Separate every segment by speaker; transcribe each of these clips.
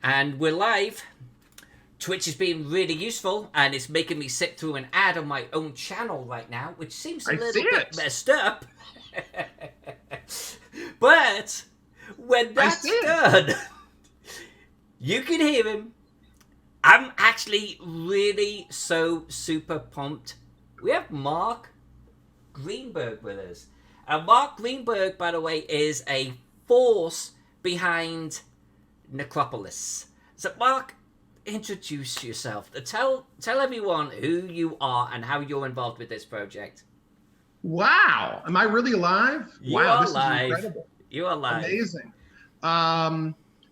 Speaker 1: And we're live. Twitch has been really useful, and it's making me sit through an ad on my own channel right now, which seems a little bit messed up. But when that's done, you can hear him. I'm actually really so super pumped. We have Mark Greenberg with us. And Mark Greenberg, by the way, is a force behind Necropolis. So, Mark, introduce yourself. Tell everyone who you are and how you're involved with this project.
Speaker 2: Wow, am I really live? Wow, this is incredible.
Speaker 1: You are live.
Speaker 2: Amazing.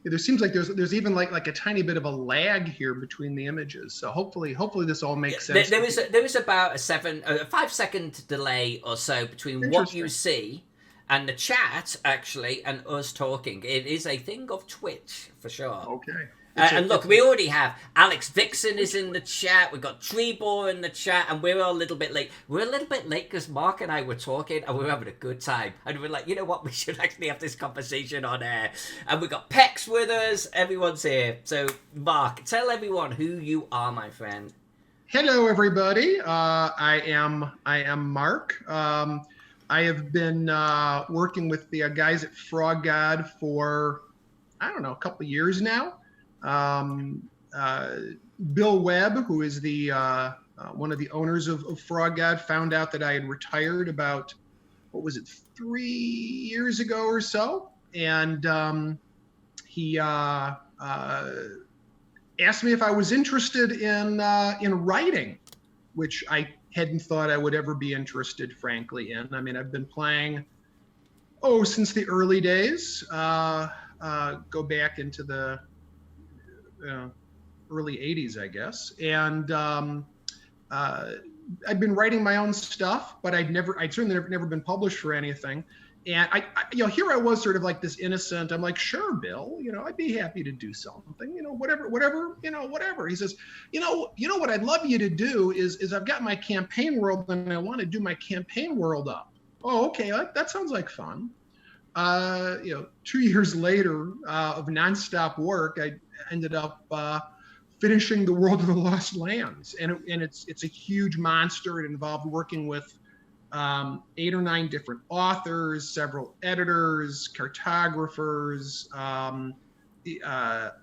Speaker 2: There seems like there's even like a tiny bit of a lag here between the images. So hopefully this all makes sense.
Speaker 1: There is about a 5-second delay or so between what you see and the chat, actually, and us talking. It is a thing of Twitch, for sure.
Speaker 2: Okay.
Speaker 1: And look, we already have Alex Vixen is in the chat. We've got Treebor in the chat, and we're all a little bit late. We're a little bit late because Mark and I were talking, and we were having a good time. And we're like, you know what? We should actually have this conversation on air. And we've got Pex with us. Everyone's here. So, Mark, tell everyone who you are, my friend.
Speaker 2: Hello, everybody. I am Mark. I have been working with the guys at Frog God for, I don't know, a couple of years now. Bill Webb, who is the one of the owners of Frog God, found out that I had retired about, 3 years ago or so, and he asked me if I was interested in writing, which I hadn't thought I would ever be interested, frankly, in. I mean, I've been playing since the early days. Go back into the early 80s, I guess. And I'd been writing my own stuff, but I'd certainly never been published for anything. And I here I was sort of like this innocent, I'm like, sure, Bill, I'd be happy to do something, whatever. He says, what I'd love you to do is I've got my campaign world and I want to do my campaign world up. Oh, okay. That sounds like fun. 2 years later of nonstop work, I ended up finishing the World of the Lost Lands, and it's a huge monster. It involved working with 8 or 9 different authors, several editors, cartographers,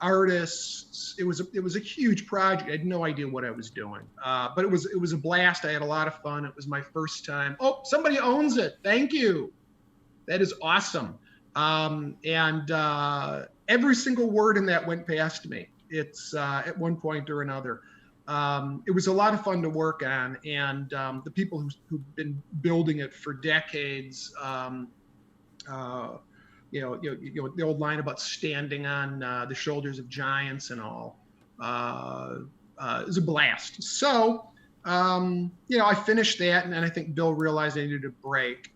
Speaker 2: artists. It was a huge project. I had no idea what I was doing, but it was a blast. I had a lot of fun. It was my first time. Oh, somebody owns it. Thank you. That is awesome. And every single word in that went past me. It's at one point or another. It was a lot of fun to work on, and the people who've been building it for decades, the old line about standing on the shoulders of giants and all, is a blast. So, I finished that, and then I think Bill realized I needed a break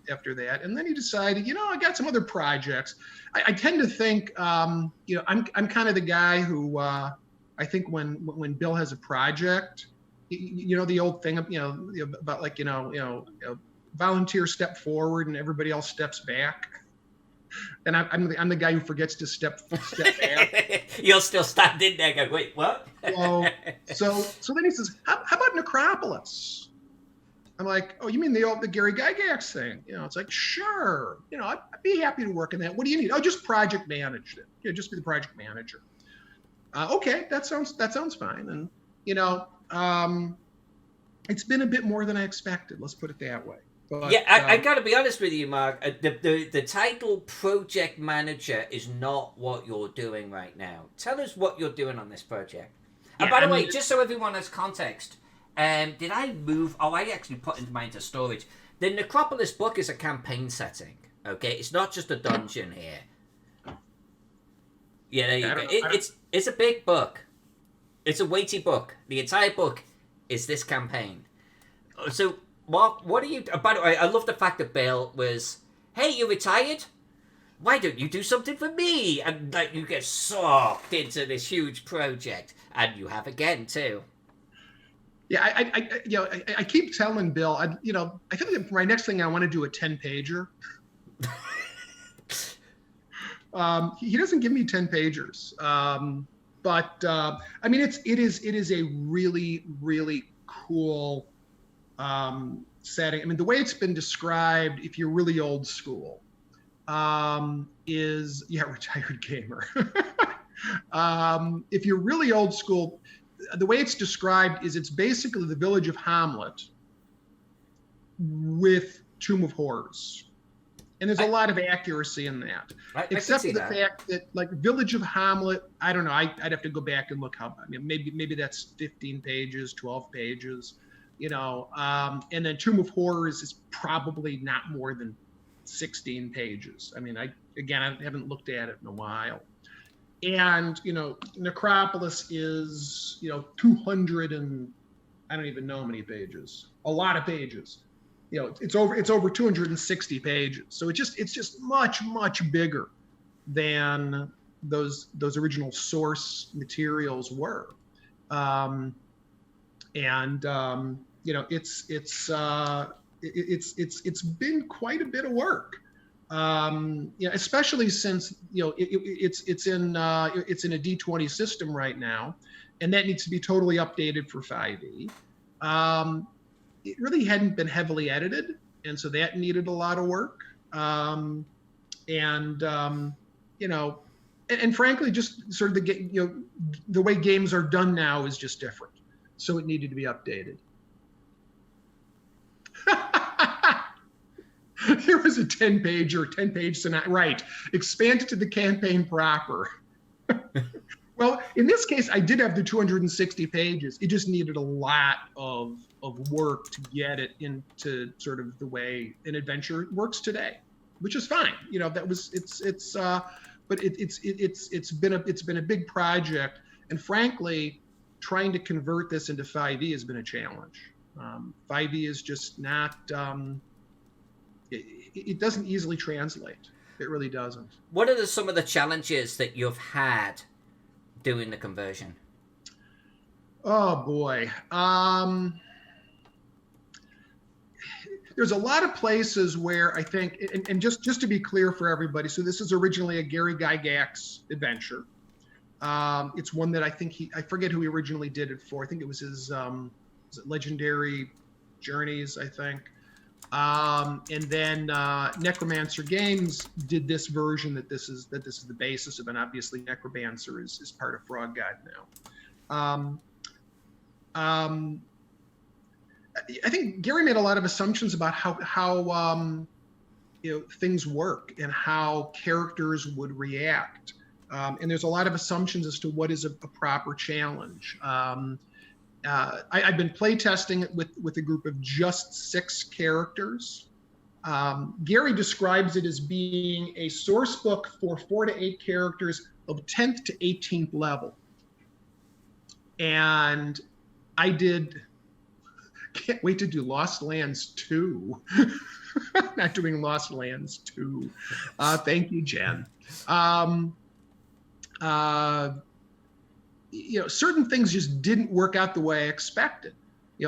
Speaker 2: after that, and then he decided, I got some other projects. I tend to think, I'm kind of the guy who I think when Bill has a project, the old thing, about like volunteer step forward and everybody else steps back. And I'm the guy who forgets to step back.
Speaker 1: You're still standing there going, wait, what?
Speaker 2: So then he says, how about Necropolis? I'm like, oh, you mean the Gary Gygax thing? It's like, sure. I'd be happy to work in that. What do you need? Oh, just project manage it. Just be the project manager. Okay, that sounds fine. And it's been a bit more than I expected. Let's put it that way. But,
Speaker 1: I got to be honest with you, Mark. The title project manager is not what you're doing right now. Tell us what you're doing on this project. And by the way, just so everyone has context, did I move? Oh, I actually put mine into storage. The Necropolis book is a campaign setting. Okay, it's not just a dungeon here. Yeah, there you go. It's a big book. It's a weighty book. The entire book is this campaign. So, Mark, what are you... by the way, I love the fact that Bill was, hey, you retired? Why don't you do something for me? And like you get sucked into this huge project. And you have again, too.
Speaker 2: Yeah, I keep telling Bill, I think for my next thing, I want to do a 10-pager. He doesn't give me 10 pagers. But I mean, it is a really, really cool setting. I mean, the way it's been described, if you're really old school, is retired gamer. If you're really old school, the way it's described is it's basically the village of Hamlet with Tomb of Horrors. And there's a lot of accuracy in that, except for the fact that, like, Village of Hamlet, I don't know. I'd have to go back and look how. I mean, maybe that's 15 pages, 12 pages, and then Tomb of Horrors is probably not more than 16 pages. I mean, I haven't looked at it in a while. And Necropolis is 200 and I don't even know how many pages. A lot of pages. It's over 260 pages. So it's just much bigger than those original source materials were. It's been quite a bit of work. Especially since it's in a D20 system right now, and that needs to be totally updated for 5e. It really hadn't been heavily edited, and so that needed a lot of work. And frankly, just sort of the way games are done now is just different, so it needed to be updated. Here was a 10-page scenario. Right. Expand it to the campaign proper. Well, in this case, I did have the 260 pages. It just needed a lot of work to get it into sort of the way an adventure works today, which is fine. But it's been a big project, and frankly, trying to convert this into 5e has been a challenge. 5e is just not. It doesn't easily translate. It really doesn't.
Speaker 1: What are some of the challenges that you've had doing the conversion?
Speaker 2: Oh boy. There's a lot of places where I think, and just to be clear for everybody, so this is originally a Gary Gygax adventure. It's one that I think I forget who he originally did it for. I think it was his Legendary Journeys, I think. And then Necromancer Games did this version that this is the basis of, and obviously Necromancer is part of Frog God now. I think Gary made a lot of assumptions about how things work and how characters would react, and there's a lot of assumptions as to what is a proper challenge. I've been playtesting it with a group of just 6 characters. Gary describes it as being a source book for 4 to 8 characters of 10th to 18th level. And I can't wait to do Lost Lands 2. Not doing Lost Lands 2. Thank you, Jen. Certain things just didn't work out the way I expected.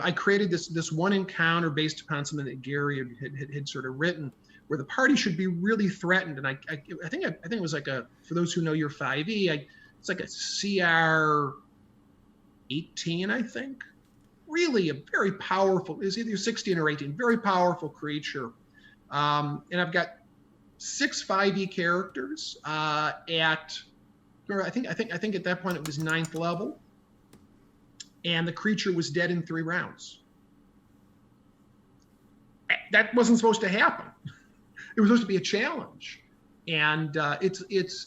Speaker 2: I created this one encounter based upon something that Gary had sort of written, where the party should be really threatened. And I think it was like for those who know your 5e, it's like a CR 18, I think. Really a very powerful, is either 16 or 18, very powerful creature. And I've got 6 5e characters at. I think at that point it was 9th level, and the creature was dead in 3 rounds. That wasn't supposed to happen. It was supposed to be a challenge, and it's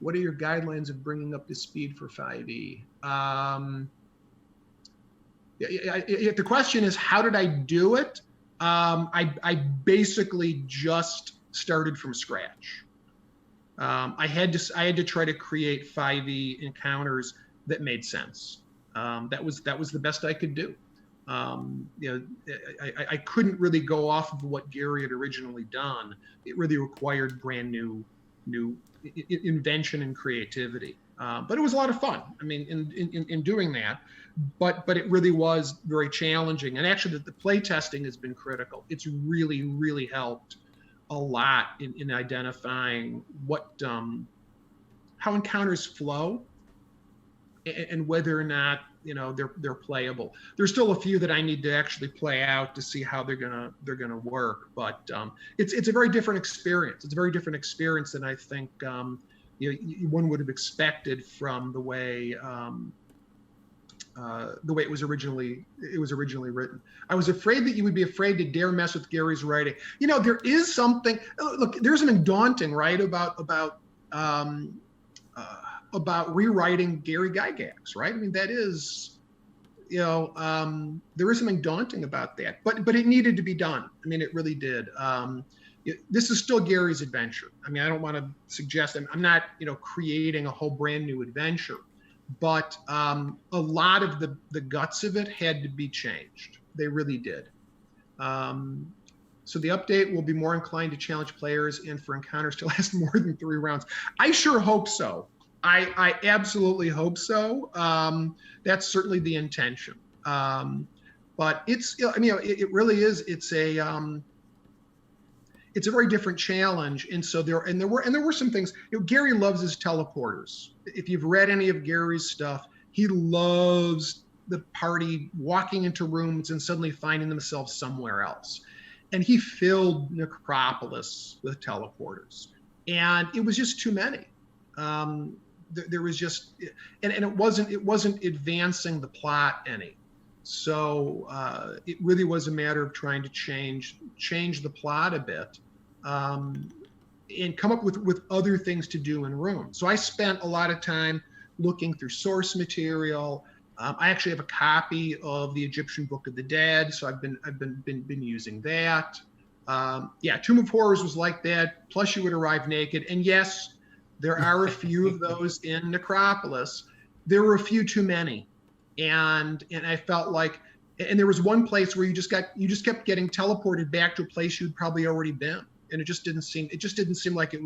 Speaker 2: what are your guidelines of bringing up the speed for 5e? If the question is how did I do it, I basically just started from scratch. I had to try to create 5e encounters that made sense. That was the best I could do. I couldn't really go off of what Gary had originally done. It really required brand new invention and creativity. But it was a lot of fun. I mean, in doing that. But it really was very challenging. And actually, the play testing has been critical. It's really helped a lot in identifying how encounters flow and whether or not they're playable. There's still a few that I need to actually play out to see how they're gonna work, but it's a very different experience. It's a very different experience than I think one would have expected from the way it was originally written. I was afraid that you would be afraid to dare mess with Gary's writing. There is something. Look, there's something daunting, right, about rewriting Gary Gygax, right? I mean, that is, there is something daunting about that, but it needed to be done. I mean, it really did. This is still Gary's adventure. I mean, I don't want to suggest I'm not, creating a whole brand new adventure, but a lot of the guts of it had to be changed. They really did. So the update will be more inclined to challenge players and for encounters to last more than 3 rounds. I sure hope so. I absolutely hope so. That's certainly the intention. But it's, it really is. It's a very different challenge. And so there were some things. Gary loves his teleporters. If you've read any of Gary's stuff, he loves the party walking into rooms and suddenly finding themselves somewhere else. And he filled Necropolis with teleporters, and it was just too many. There was just, and it wasn't advancing the plot any. So it really was a matter of trying to change the plot a bit, and come up with other things to do in rooms. So I spent a lot of time looking through source material. I actually have a copy of the Egyptian Book of the Dead, so I've been using that. Tomb of Horrors was like that. Plus, you would arrive naked, and yes, there are a few of those in Necropolis. There were a few too many, and I felt like, and there was one place where you just kept getting teleported back to a place you'd probably already been, and it just didn't seem like it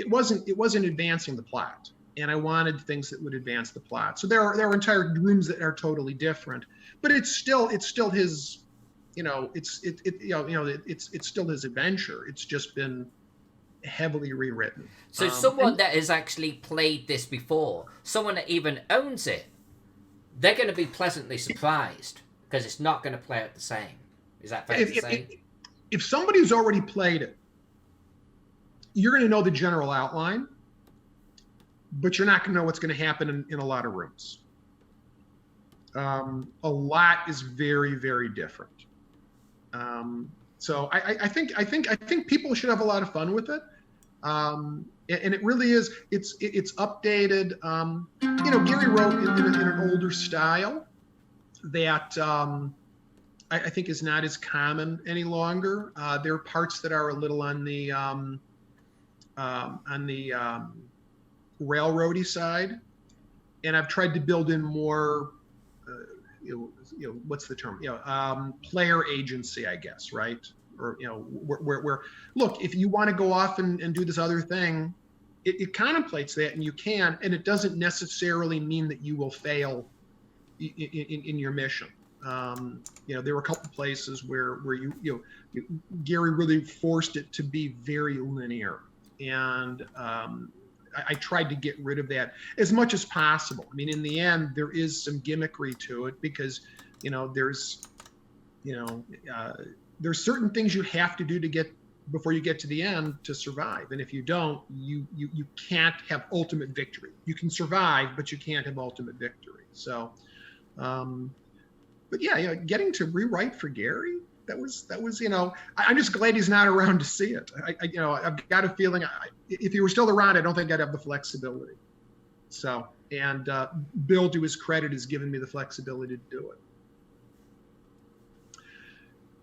Speaker 2: wasn't advancing the plot. And I wanted things that would advance the plot. So there are entire rooms that are totally different, but it's still his, it's still his adventure. It's just been heavily rewritten.
Speaker 1: So someone that has actually played this before, someone that even owns it, they're going to be pleasantly surprised because it's not going to play out the same. Is that fair to say?
Speaker 2: If somebody's already played it, you're going to know the general outline, but you're not going to know what's going to happen in a lot of rooms. A lot is very, very different. So I think people should have a lot of fun with it. And it really is. It's updated. Gary wrote in an older style that I think is not as common any longer. There are parts that are a little on the railroady side, and I've tried to build in more what's the term, player agency, I guess, right? Or where look, if you want to go off and do this other thing, it contemplates that, and you can, and it doesn't necessarily mean that you will fail in your mission. There were a couple places where Gary really forced it to be very linear, and I tried to get rid of that as much as possible. I mean, in the end, there is some gimmickry to it because, there's certain things you have to do before you get to the end to survive. And if you don't, you can't have ultimate victory. You can survive, but you can't have ultimate victory. So, but yeah, getting to rewrite for Gary, that was, I'm just glad he's not around to see it. I've got a feeling if he were still around, I don't think I'd have the flexibility. So, and Bill, to his credit, has given me the flexibility to do it.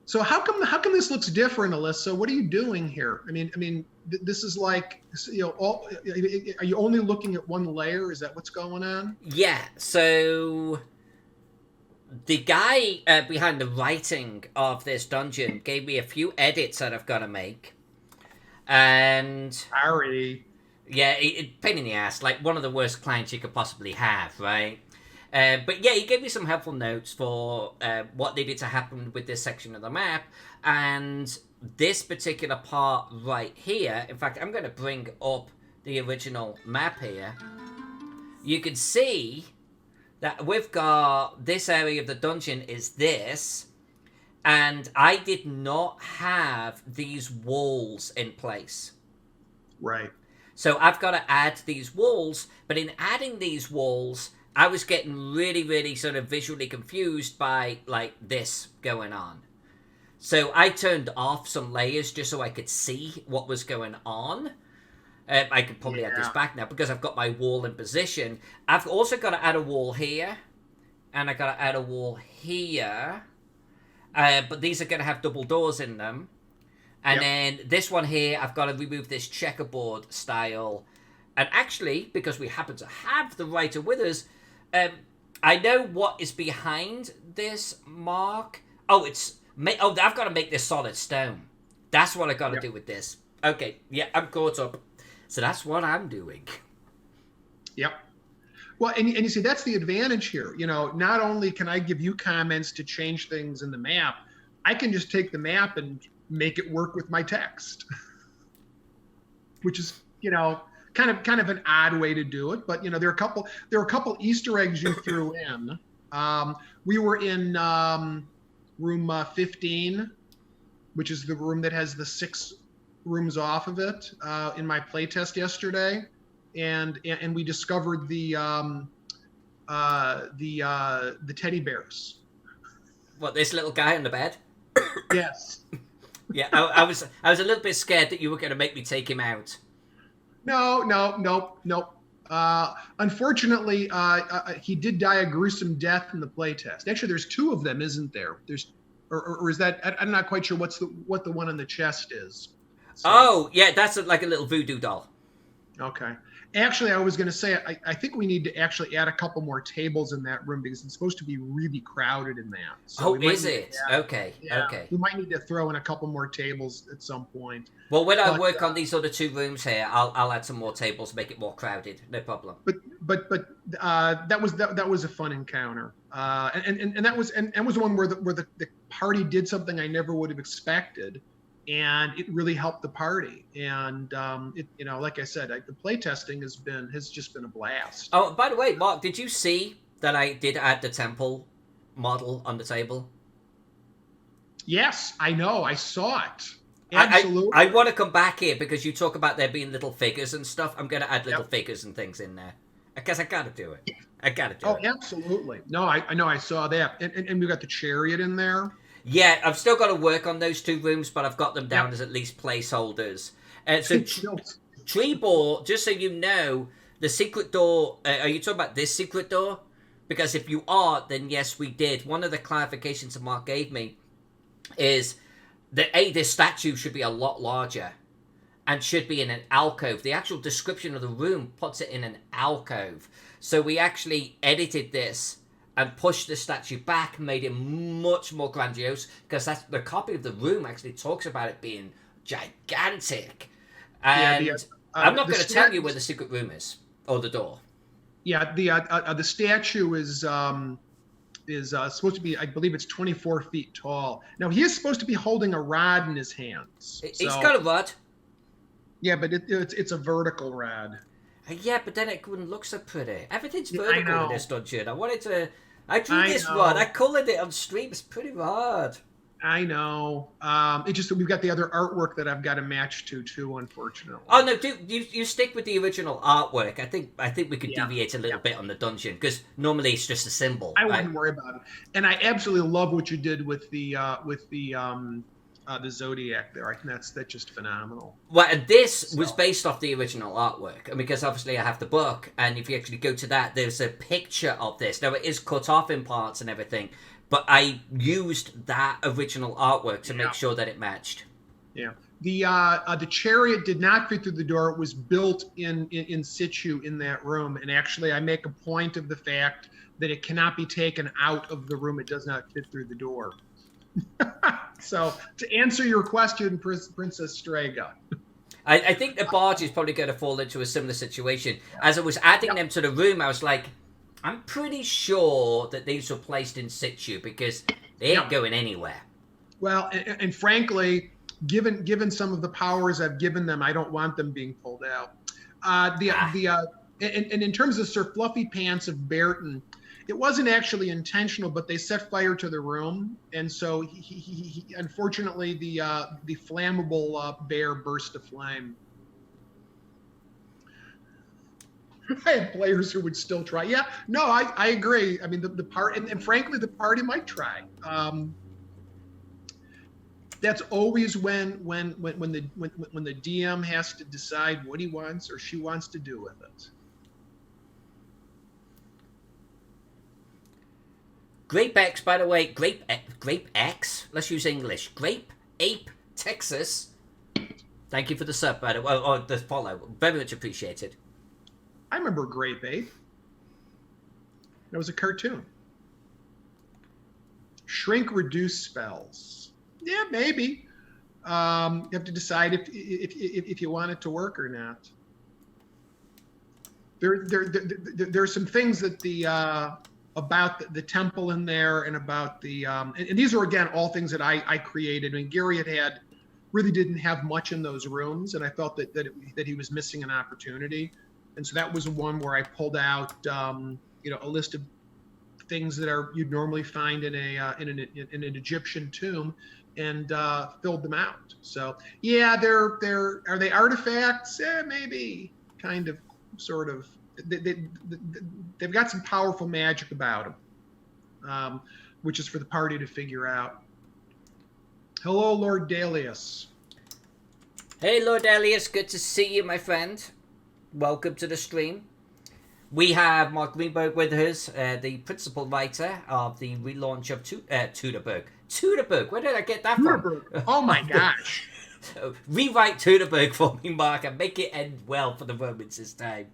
Speaker 2: So how come this looks different, Alyssa? What are you doing here? I mean, this is like, are you only looking at one layer? Is that what's going on?
Speaker 1: Yeah. So the guy behind the writing of this dungeon gave me a few edits that I've got to make, and
Speaker 2: sorry.
Speaker 1: Yeah, pain in the ass. Like one of the worst clients you could possibly have, right? But yeah, he gave me some helpful notes for what needed to happen with this section of the map, and this particular part right here, in fact, I'm going to bring up the original map here. You can see that we've got this area of the dungeon is this, and I did not have these walls in place.
Speaker 2: Right.
Speaker 1: So I've got to add these walls, but in adding these walls, I was getting really, really sort of visually confused by, like, this going on. So I turned off some layers just so I could see what was going on. I could probably add this back now because I've got my wall in position. I've also got to add a wall here, and I've got to add a wall here. But these are going to have double doors in them. And then this one here, I've got to remove this checkerboard style. And actually, because we happen to have the writer with us, I know what is behind this, Mark. Oh, I've got to make this solid stone. That's what I got to do with this. Okay, yeah, I'm caught up. So that's what I'm doing.
Speaker 2: Yep. Well, and you see, that's the advantage here. You know, not only can I give you comments to change things in the map, I can just take the map and make it work with my text, which is, you know, kind of an odd way to do it. But, you know, there are a couple Easter eggs you threw in. We were in room 15, which is the room that has the 6 rooms off of it, in my playtest yesterday, and we discovered the teddy bears.
Speaker 1: What, this little guy on the bed?
Speaker 2: Yes.
Speaker 1: Yeah, I was a little bit scared that you were going to make me take him out.
Speaker 2: No. Unfortunately, he did die a gruesome death in the playtest. Actually, there's 2 of them, isn't there? Or is that? I'm not quite sure what the one on the chest is. So.
Speaker 1: Oh, yeah, that's like a little voodoo doll.
Speaker 2: Okay. Actually, I was going to say, I think we need to actually add a couple more tables in that room because it's supposed to be really crowded in that. So
Speaker 1: is it? Okay.
Speaker 2: We might need to throw in a couple more tables at some point.
Speaker 1: Well, when I work on these other 2 rooms here, I'll add some more tables, make it more crowded. No problem.
Speaker 2: But that was a fun encounter. And that was one where the party did something I never would have expected. And it really helped the party. And it, you know, like I said, the playtesting has just been a blast.
Speaker 1: Oh, by the way, Mark, did you see that I did add the temple model on the table?
Speaker 2: Yes, I know. I saw it. Absolutely.
Speaker 1: I want to come back here because you talk about there being little figures and stuff. I'm going to add little figures and things in there because I got to do it. Oh,
Speaker 2: absolutely. No, I know. I saw that. And we got the chariot in there.
Speaker 1: Yeah, I've still got to work on those 2 rooms, but I've got them down as at least placeholders. So Treebor, just so you know, the secret door, are you talking about this secret door? Because if you are, then yes, we did. One of the clarifications that Mark gave me is that this statue should be a lot larger and should be in an alcove. The actual description of the room puts it in an alcove. So we actually edited this and pushed the statue back, made it much more grandiose, because that's the copy of the room actually talks about it being gigantic. And I'm not going to tell you where the secret room is or the door.
Speaker 2: Yeah, the statue is supposed to be, I believe it's 24 feet tall. Now he is supposed to be holding a rod in his hands.
Speaker 1: He's got a rod.
Speaker 2: Yeah, but it's a vertical rod.
Speaker 1: Yeah, but then it wouldn't look so pretty. Everything's vertical in this dungeon. I drew this rod. I colored it on stream. It's pretty hard.
Speaker 2: I know. It's just that we've got the other artwork that I've got to match to too, unfortunately.
Speaker 1: Oh no, you stick with the original artwork. I think we could deviate a little bit on the dungeon because normally it's just a symbol.
Speaker 2: I wouldn't worry about it. And I absolutely love what you did with the Zodiac there. I think that's just phenomenal.
Speaker 1: Well, and this was based off the original artwork, and because obviously I have the book, and if you actually go to that, there's a picture of this. Now it is cut off in parts and everything, but I used that original artwork to make sure that it matched.
Speaker 2: Yeah. The chariot did not fit through the door. It was built in situ in that room, and actually I make a point of the fact that it cannot be taken out of the room. It does not fit through the door. So to answer your question, Princess Strega,
Speaker 1: I think the barge is probably going to fall into a similar situation. As I was adding them to the room, I was like, I'm pretty sure that these were placed in situ because they ain't going anywhere.
Speaker 2: Well, and frankly, given some of the powers I've given them, I don't want them being pulled out. And in terms of Sir Fluffy Pants of Bairton, it wasn't actually intentional, but they set fire to the room, and so he unfortunately the flammable bear burst aflame. I had players who would still try. Yeah, no, I agree. I mean, the part, and frankly, the party might try. That's always when the DM has to decide what he wants or she wants to do with it.
Speaker 1: Grape X, by the way, Grape X. Let's use English. Grape Ape Texas. Thank you for the sub, by the way, or the follow. Very much appreciated.
Speaker 2: I remember Grape Ape. That was a cartoon. Shrink reduce spells. Yeah, maybe. You have to decide if you want it to work or not. There's some things that about the temple in there, and about the and these are again all things that I created. I mean, Gary really didn't have much in those rooms, and I felt that he was missing an opportunity, and so that was one where I pulled out a list of things that you'd normally find in an Egyptian tomb, and filled them out. So yeah, are they artifacts? Maybe, kind of, sort of. They've got some powerful magic about them, which is for the party to figure out. Hello, Lord Dalius.
Speaker 1: Hey, Lord Dalius, good to see you, my friend. Welcome to the stream. We have Mark Greenberg with us, the principal writer of the relaunch of Tuderberg. Tuderberg, where did I get that from?
Speaker 2: Oh my gosh.
Speaker 1: Rewrite Tuderberg for me, Mark, and make it end well for the Romans this time.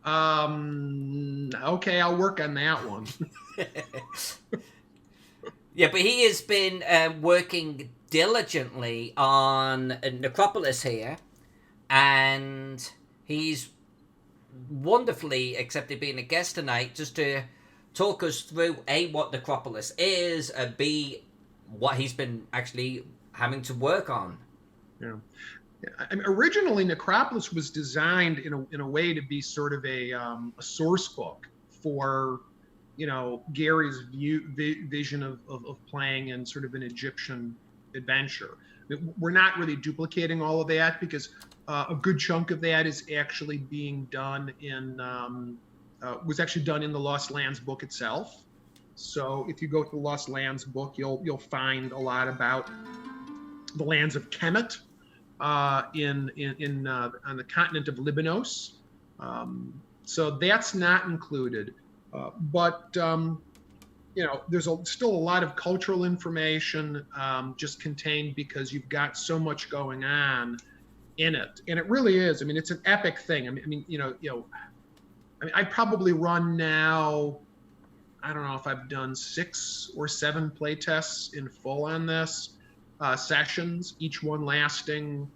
Speaker 2: Okay, I'll work on that one.
Speaker 1: Yeah, but he has been working diligently on Necropolis here, and he's wonderfully accepted being a guest tonight just to talk us through A, what Necropolis is, and B, what he's been actually having to work on.
Speaker 2: Yeah. I mean, originally, Necropolis was designed in a way to be sort of a source book for, Gary's vision of playing in sort of an Egyptian adventure. We're not really duplicating all of that, because a good chunk of that is actually being done was actually done in the Lost Lands book itself. So if you go to the Lost Lands book, you'll find a lot about the lands of Kemet. On the continent of Libanos, so that's not included. But there's still a lot of cultural information just contained, because you've got so much going on in it, and it really is. I mean, it's an epic thing. I mean, I probably run now. I don't know if I've done 6 or 7 play tests in full on this. Sessions, each one lasting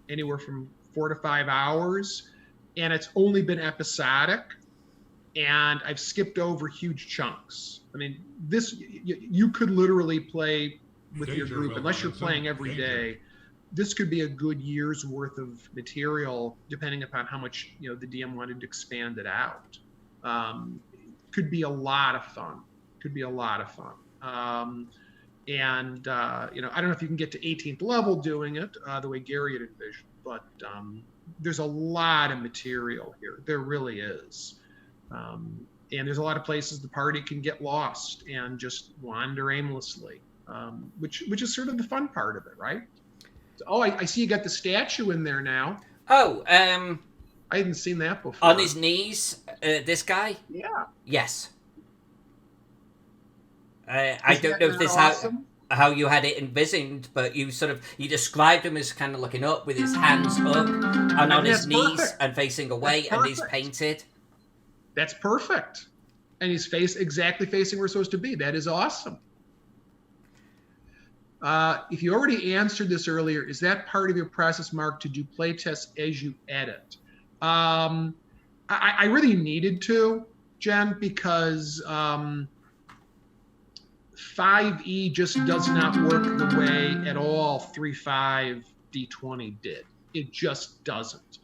Speaker 2: anywhere from 4 to 5 hours, and it's only been episodic, and I've skipped over huge chunks. I mean, this you could literally play with your group, unless you're playing every day. This could be a good year's worth of material, depending upon how much the DM wanted to expand it out. Could be a lot of fun. And I don't know if you can get to 18th level doing it the way Gary had envisioned, but there's a lot of material here. There really is. And there's a lot of places the party can get lost and just wander aimlessly, which is sort of the fun part of it, right? So, I see you got the statue in there now.
Speaker 1: Oh,
Speaker 2: I hadn't seen that before.
Speaker 1: On his knees, this guy?
Speaker 2: Yeah.
Speaker 1: Yes. I don't know if this awesome? how you had it envisioned, but you described him as kind of looking up with his hands up and on his knees and facing away, and he's painted.
Speaker 2: That's perfect. And he's exactly facing where we're supposed to be. That is awesome. If you already answered this earlier, is that part of your process, Mark, to do play tests as you edit? I really needed to, Jen, because 5e just does not work the way at all 3.5 D20 did. It just doesn't.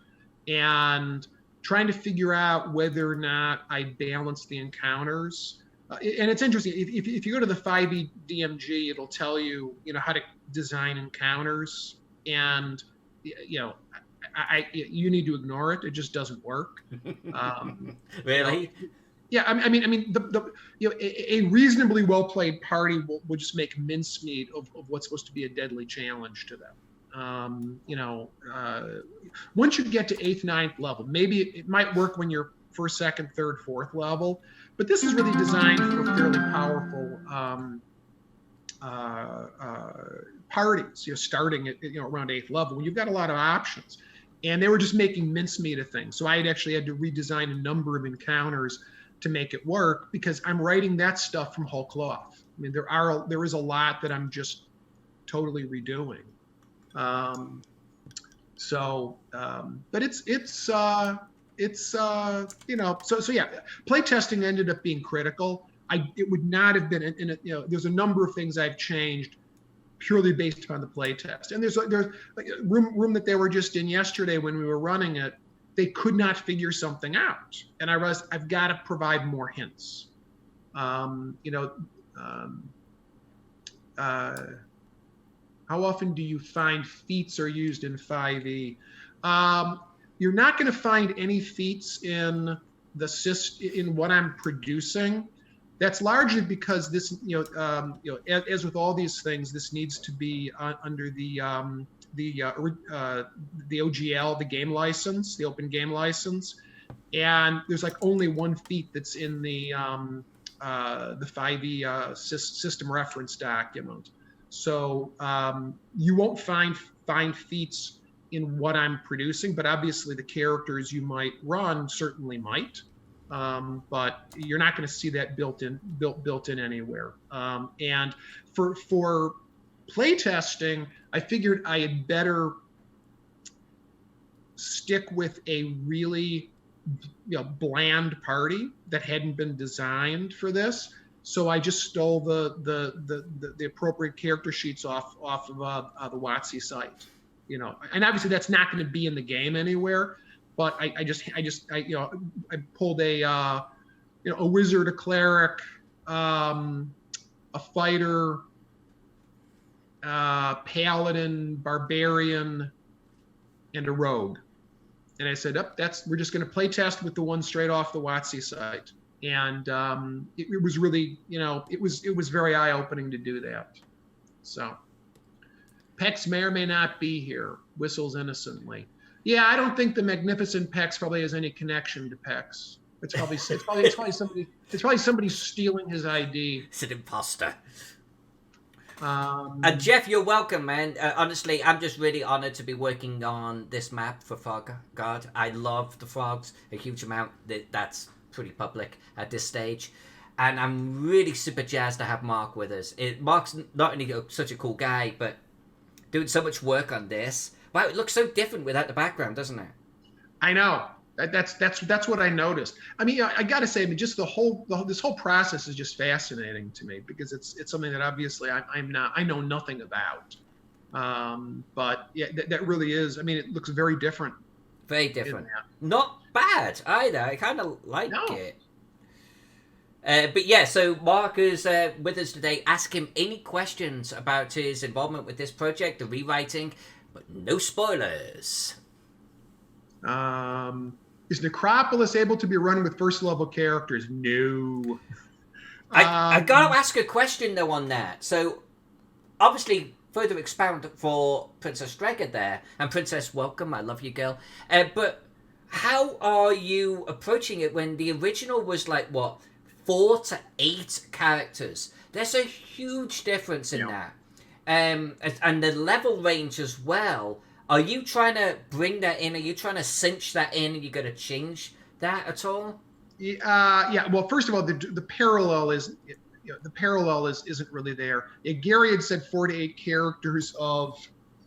Speaker 2: And trying to figure out whether or not I balance the encounters. And it's interesting, if you go to the 5e DMG, it'll tell you, how to design encounters. And, you need to ignore it. It just doesn't work.
Speaker 1: Really?
Speaker 2: Yeah, I mean, a reasonably well played party will just make mincemeat of what's supposed to be a deadly challenge to them. Once you get to 8th, 9th level, maybe it might work when you're 1st, 2nd, 3rd, 4th level, but this is really designed for fairly powerful parties. Starting at around 8th level when you've got a lot of options, and they were just making mincemeat of things. So I actually had to redesign a number of encounters to make it work, because I'm writing that stuff from whole cloth. I mean, there is a lot that I'm just totally redoing. But so yeah, playtesting ended up being critical. It would not have been there's a number of things I've changed purely based upon the playtest. And there's like a room that they were just in yesterday when we were running it. They could not figure something out, and I realized I've got to provide more hints. How often do you find feats are used in 5e? You're not going to find any feats in in what I'm producing. That's largely because this, as with all these things, this needs to be under the OGL, the game license, the open game license, and there's like only one feat that's in the 5e system reference document. So you won't find feats in what I'm producing, but obviously the characters you might run certainly might. But you're not going to see that built in anywhere. And for playtesting, I figured I had better stick with a really bland party that hadn't been designed for this. So I just stole the appropriate character sheets off of the WotC site, and obviously that's not going to be in the game anywhere. But I pulled a wizard, a cleric, a fighter, paladin, barbarian, and a rogue. And I said, we're just going to play test with the one straight off the WotC site. And it was really, it was very eye-opening to do that. So Pex may or may not be here, whistles innocently. Yeah, I don't think the magnificent Pex probably has any connection to Pex. It's probably somebody stealing his ID.
Speaker 1: It's an imposter. Jeff, you're welcome, man. Honestly, I'm just really honored to be working on this map for Frog Guard. I love the frogs a huge amount. That's pretty public at this stage. And I'm really super jazzed to have Mark with us. Mark's not only such a cool guy, but doing so much work on this. Wow, it looks so different without the background, doesn't it? I know.
Speaker 2: That's what I noticed. I mean, I got to say, just this whole process is just fascinating to me, because it's something that obviously I know nothing about. But yeah, that really is. I mean, it looks very different.
Speaker 1: Very different. Not bad either. I kind of like it. But yeah, so Mark is with us today. Ask him any questions about his involvement with this project, the rewriting, but no spoilers.
Speaker 2: Is Necropolis able to be run with first level characters? No.
Speaker 1: I gotta ask a question though on that. So obviously further expound for Princess Dregger there, and Princess welcome, I love you, girl. But how are you approaching it when the original was like what, 4 to 8 characters? There's a huge difference in that. And the level range as well. Are you trying to bring that in? Are you trying to cinch that in? Are you going to change that at all?
Speaker 2: Yeah. Well, first of all, the parallel isn't really there. Gary had said 4 to 8 characters of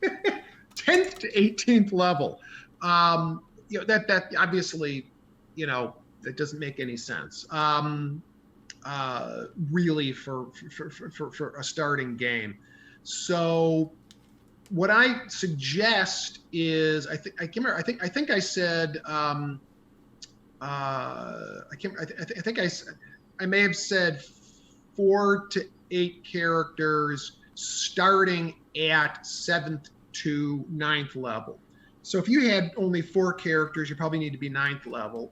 Speaker 2: 10th to 18th level. That obviously, that doesn't make any sense. really for a starting game. So what I suggest is, I can't remember. I think I said I may have said 4 to 8 characters starting at 7th to 9th level. So if you had only 4 characters, you probably need to be 9th level.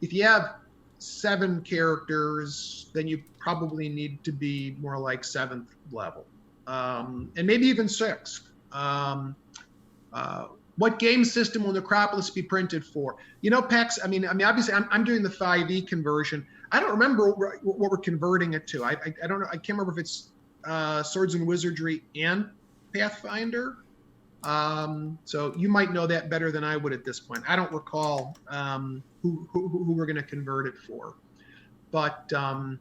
Speaker 2: If you have 7 characters, then you probably need to be more like 7th level, and maybe even 6th. What game system will Necropolis be printed for? You know, Pex, I mean, obviously I'm doing the 5e conversion. I don't remember what we're converting it to. I don't know. I can't remember if it's Swords and Wizardry and Pathfinder. So you might know that better than I would at this point. I don't recall who we're going to convert it for. But oh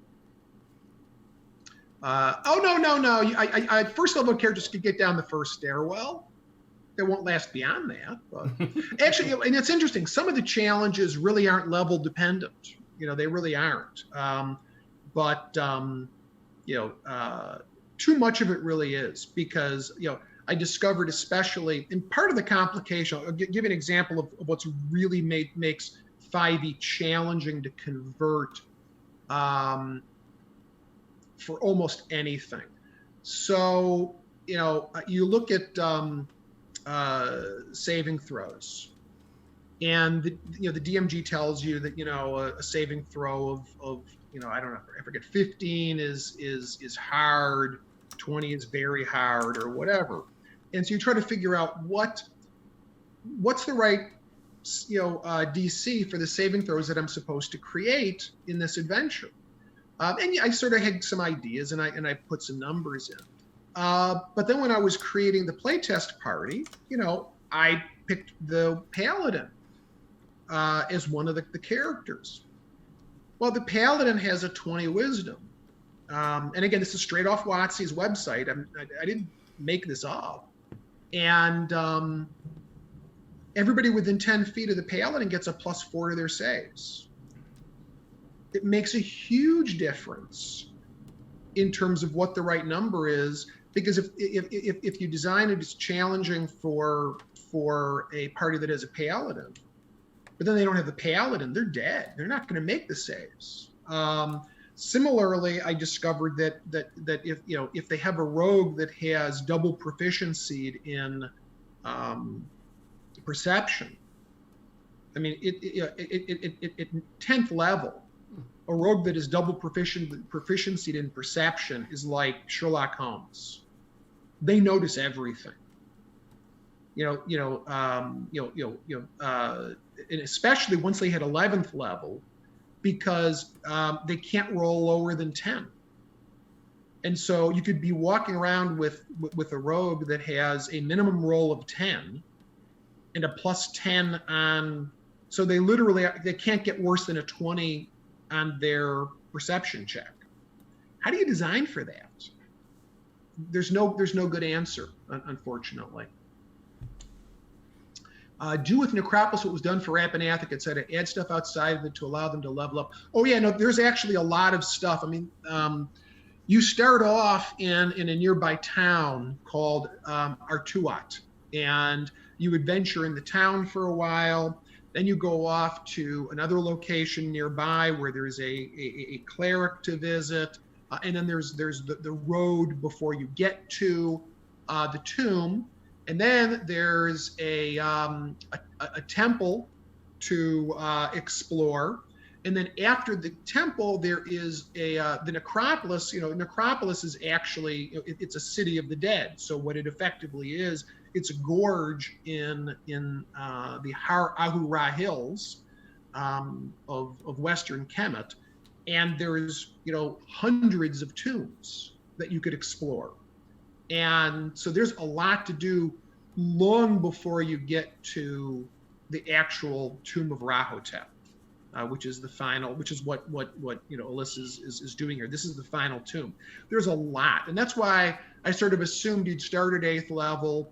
Speaker 2: no! I first level characters could get down the first stairwell. They won't last beyond that. But actually, and it's interesting. Some of the challenges really aren't level dependent. You know, they really aren't. Too much of it really is, because I discovered, especially in part of the complication. I'll give you an example of what's really makes 5e challenging to convert for almost anything. So you look at saving throws, and the DMG tells you that a saving throw of I don't know, I forget, 15 is hard, 20 is very hard, or whatever. And so you try to figure out what's the right DC for the saving throws that I'm supposed to create in this adventure. And I sort of had some ideas, and I put some numbers in. But then when I was creating the playtest party, I picked the Paladin as one of the characters. Well, the Paladin has a 20 wisdom. And again, this is straight off WotC's website. I didn't make this up. And everybody within 10 feet of the Paladin gets a +4 to their saves. It makes a huge difference in terms of what the right number is, because if you design it as challenging for a party that has a Paladin, but then they don't have the Paladin, they're dead. They're not going to make the saves. Similarly, I discovered that if they have a rogue that has double proficiency in perception, I mean, it 10th level, a rogue that is double proficiency in perception is like Sherlock Holmes. They notice everything. And especially once they hit 11th level, because they can't roll lower than 10. And so you could be walking around with a rogue that has a minimum roll of 10 and a +10 on, so they can't get worse than a 20 on their perception check. How do you design for that? There's no good answer, unfortunately. Do with Necropolis what was done for Apanathik, etc. Add stuff outside of it to allow them to level up. Oh yeah, no, there's actually a lot of stuff. I mean, you start off in a nearby town called Artuat, and you adventure in the town for a while. Then you go off to another location nearby where there's a cleric to visit, and then there's the road before you get to the tomb. And then there's a temple to explore. And then after the temple, there is the Necropolis. Necropolis is actually, it's a city of the dead. So what it effectively is, it's a gorge in the Har Ahura Hills of Western Kemet. And there's, hundreds of tombs that you could explore. And so there's a lot to do long before you get to the actual tomb of Rahotep, which is the final, which is what Alyssa is doing here. This is the final tomb. There's a lot, and that's why I sort of assumed you'd start at 8th level,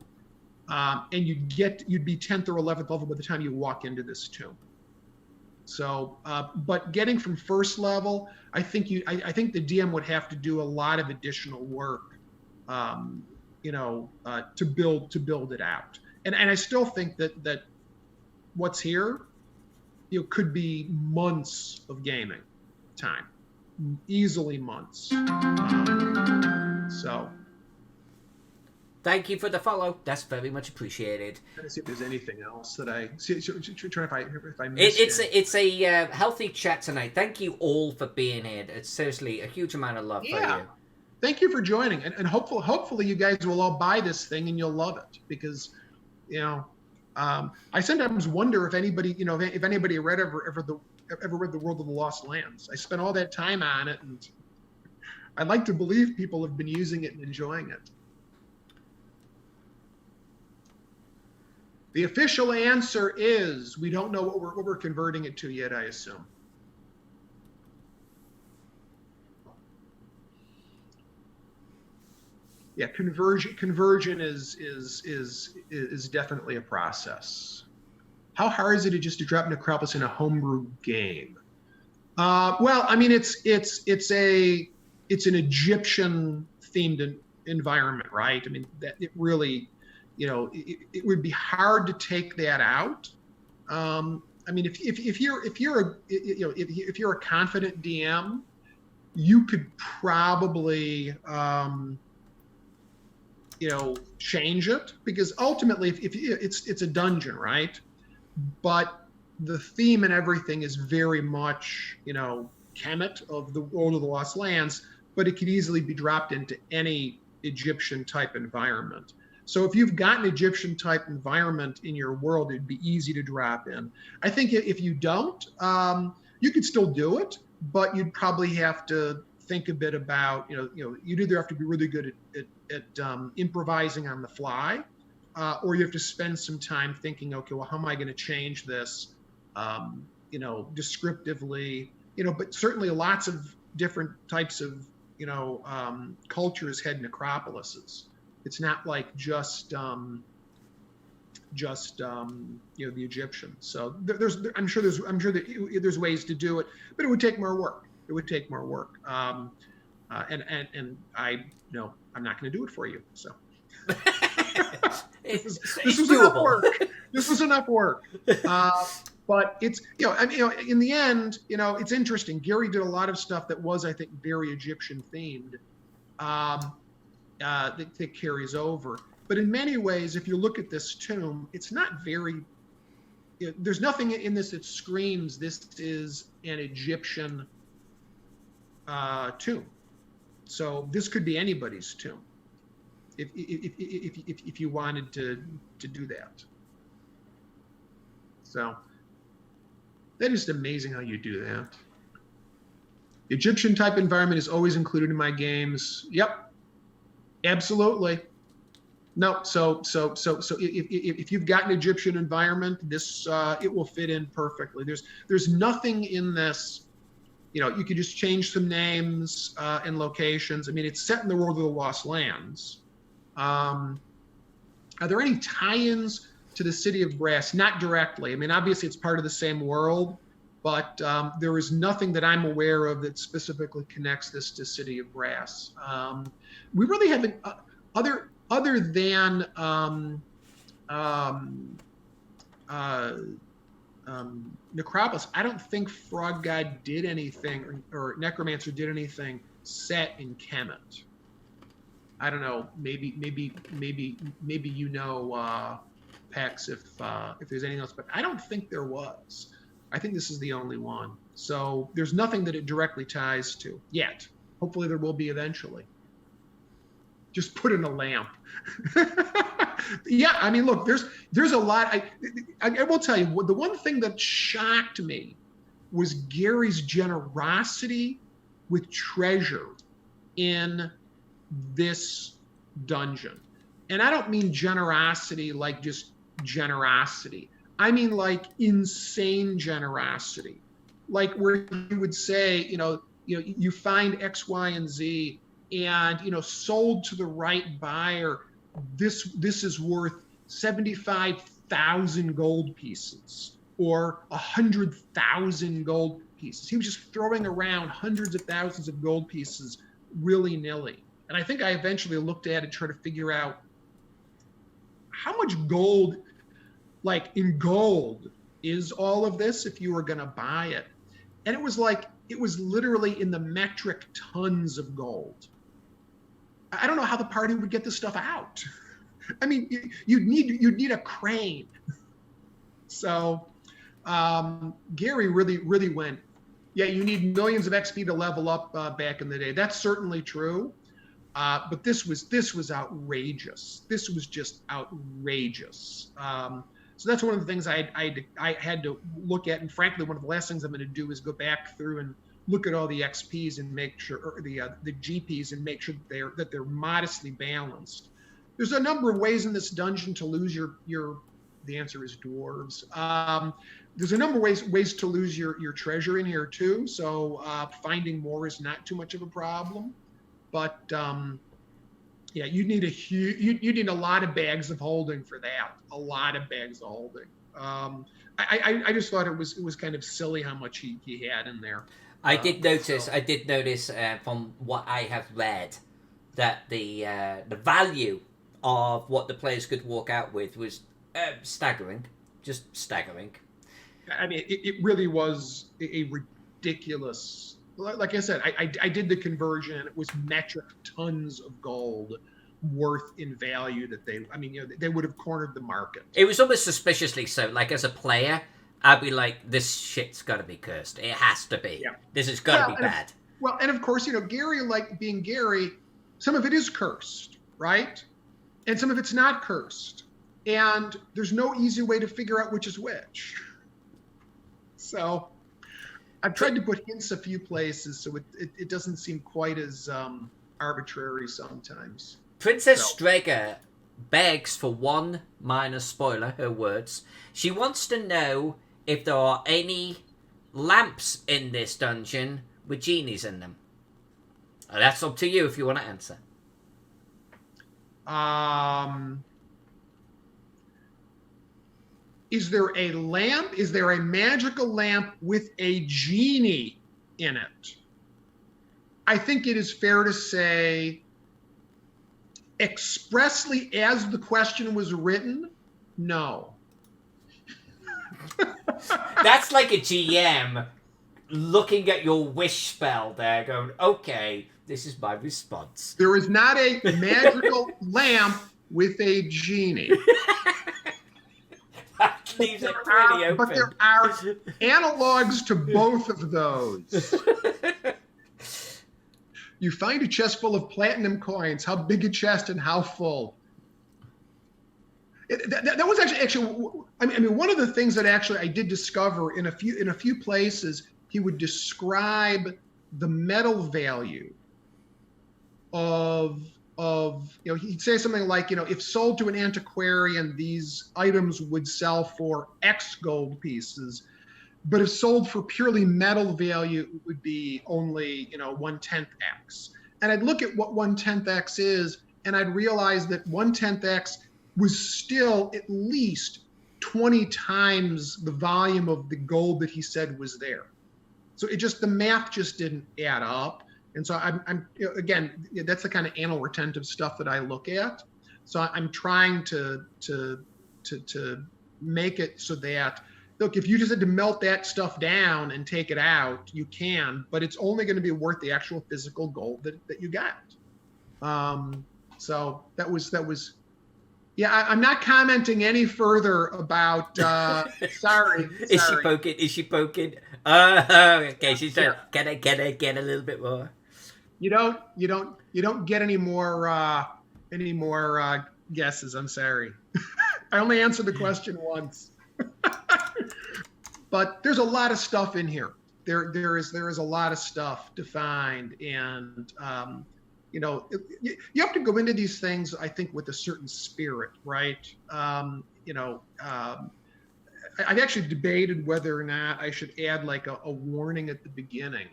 Speaker 2: and you'd be 10th or 11th level by the time you walk into this tomb. So, but getting from first level, I think the DM would have to do a lot of additional work, to build it out. And I still think that what's here, could be months of gaming time, easily months. So.
Speaker 1: Thank you for the follow. That's very much appreciated.
Speaker 2: I'm trying to see if there's anything else that I see. Trying if I missed
Speaker 1: it's a healthy chat tonight. Thank you all for being here. It's seriously a huge amount of love for you.
Speaker 2: Thank you for joining, and hopefully you guys will all buy this thing and you'll love it, because I sometimes wonder if anybody ever read The World of the Lost Lands. I spent all that time on it, and I'd like to believe people have been using it and enjoying it. The official answer is we don't know what we're converting it to yet, I assume. Yeah, conversion is definitely a process. How hard is it just to drop Necropolis in a homebrew game? Well, I mean, it's an Egyptian themed environment, right? I mean, that it really, it would be hard to take that out. I mean, if you're a confident DM, you could probably change it, because ultimately, if it's a dungeon, right? But the theme and everything is very much, Kemet of the World of the Lost Lands, but it could easily be dropped into any Egyptian type environment. So if you've got an Egyptian type environment in your world, it'd be easy to drop in. I think if you don't, you could still do it, but you'd probably have to think a bit about, you'd either have to be really good at improvising on the fly, or you have to spend some time thinking, okay, well, how am I going to change this, descriptively, but certainly lots of different types of, cultures had necropolises. It's not like just the Egyptians. So I'm sure there's ways to do it, but it would take more work. And I I'm not going to do it for you. So this was enough work. This was enough work. But it's in the end, it's interesting. Gary did a lot of stuff that was, I think, very Egyptian themed. That carries over. But in many ways, if you look at this tomb, it's not very, there's nothing in this that screams this is an Egyptian tomb. So this could be anybody's tomb if you wanted to do that. So that is amazing how you do that. The Egyptian type environment is always included in my games. Yep. Absolutely. No, so if you've got an Egyptian environment, this it will fit in perfectly. There's nothing in this, you could just change some names and locations. I mean, it's set in the World of the Lost Lands. Are there any tie-ins to the City of Brass? Not directly. I mean, obviously it's part of the same world, but there is nothing that I'm aware of that specifically connects this to City of Brass. We really haven't, other than Necropolis, I don't think Frog God did anything, or Necromancer did anything set in Kemet. I don't know. Maybe Pex, if there's anything else, but I don't think there was. I think this is the only one. So there's nothing that it directly ties to yet. Hopefully there will be eventually. Just put in a lamp. Yeah, I mean, look, there's a lot. I will tell you, the one thing that shocked me was Gary's generosity with treasure in this dungeon. And I don't mean generosity like just generosity. I mean like insane generosity. Like where you would say, you find X, Y, and Z, and sold to the right buyer, this is worth 75,000 gold pieces. or 100,000 gold pieces. He was just throwing around hundreds of thousands of gold pieces willy-nilly. And I think I eventually looked at it, tried to figure out how much gold, like in gold, is all of this if you were going to buy it. And it was literally in the metric tons of gold. I don't know how the party would get this stuff out. I mean, you'd need a crane. So Gary really went, yeah, you need millions of XP to level up back in the day. That's certainly true. But this was outrageous. This was just outrageous. So that's one of the things I had to look at. And frankly, one of the last things I'm going to do is go back through and look at all the XPs and make sure, or the GPs, and make sure that they're modestly balanced. There's a number of ways in this dungeon to lose your the answer is dwarves. There's a number of ways to lose your treasure in here too. So finding more is not too much of a problem. But yeah, you need a lot of bags of holding for that. A lot of bags of holding. I just thought it was kind of silly how much he had in there.
Speaker 1: I did notice from what I have read that the value of what the players could walk out with was staggering, just staggering.
Speaker 2: I mean, it really was a ridiculous. Like I said, I did the conversion. It was metric tons of gold worth in value that they would have cornered the market.
Speaker 1: It was almost suspiciously so. Like, as a player, I'd be like, this shit's got to be cursed. It has to be. Yeah. This has got to be bad.
Speaker 2: And of course, Gary, like being Gary, some of it is cursed, right? And some of it's not cursed. And there's no easy way to figure out which is which. So I've tried to put hints a few places so it doesn't seem quite as arbitrary sometimes.
Speaker 1: Princess Strega begs for one minor spoiler, her words. She wants to know if there are any lamps in this dungeon with genies in them. That's up to you if you want to answer.
Speaker 2: Is there a lamp? Is there a magical lamp with a genie in it? I think it is fair to say, expressly as the question was written, no.
Speaker 1: That's like a GM looking at your wish spell there, going, okay, this is my response.
Speaker 2: There is not a magical lamp with a genie.
Speaker 1: That leaves it pretty open.
Speaker 2: But there are analogs to both of those. You find a chest full of platinum coins. How big a chest and how full? That was actually. I mean, one of the things that actually I did discover in a few places, he would describe the metal value of he'd say something like, if sold to an antiquarian, these items would sell for X gold pieces, but if sold for purely metal value, it would be only 1/10 X. And I'd look at what 1/10 X is, and I'd realize that 1/10 X was still at least 20 times the volume of the gold that he said was there. So the math just didn't add up. And so I'm again, that's the kind of anal retentive stuff that I look at. So I'm trying to make it so that, look, if you just had to melt that stuff down and take it out, you can, but it's only going to be worth the actual physical gold that you got. So that was. Yeah, I'm not commenting any further about. Sorry.
Speaker 1: Is she poking? Okay, she's trying. Can I get a little bit more?
Speaker 2: You don't get any more guesses. I'm sorry. I only answered the question once. But there's a lot of stuff in here. There is a lot of stuff to find, and you have to go into these things, I think, with a certain spirit, right? I've actually debated whether or not I should add like a warning at the beginning.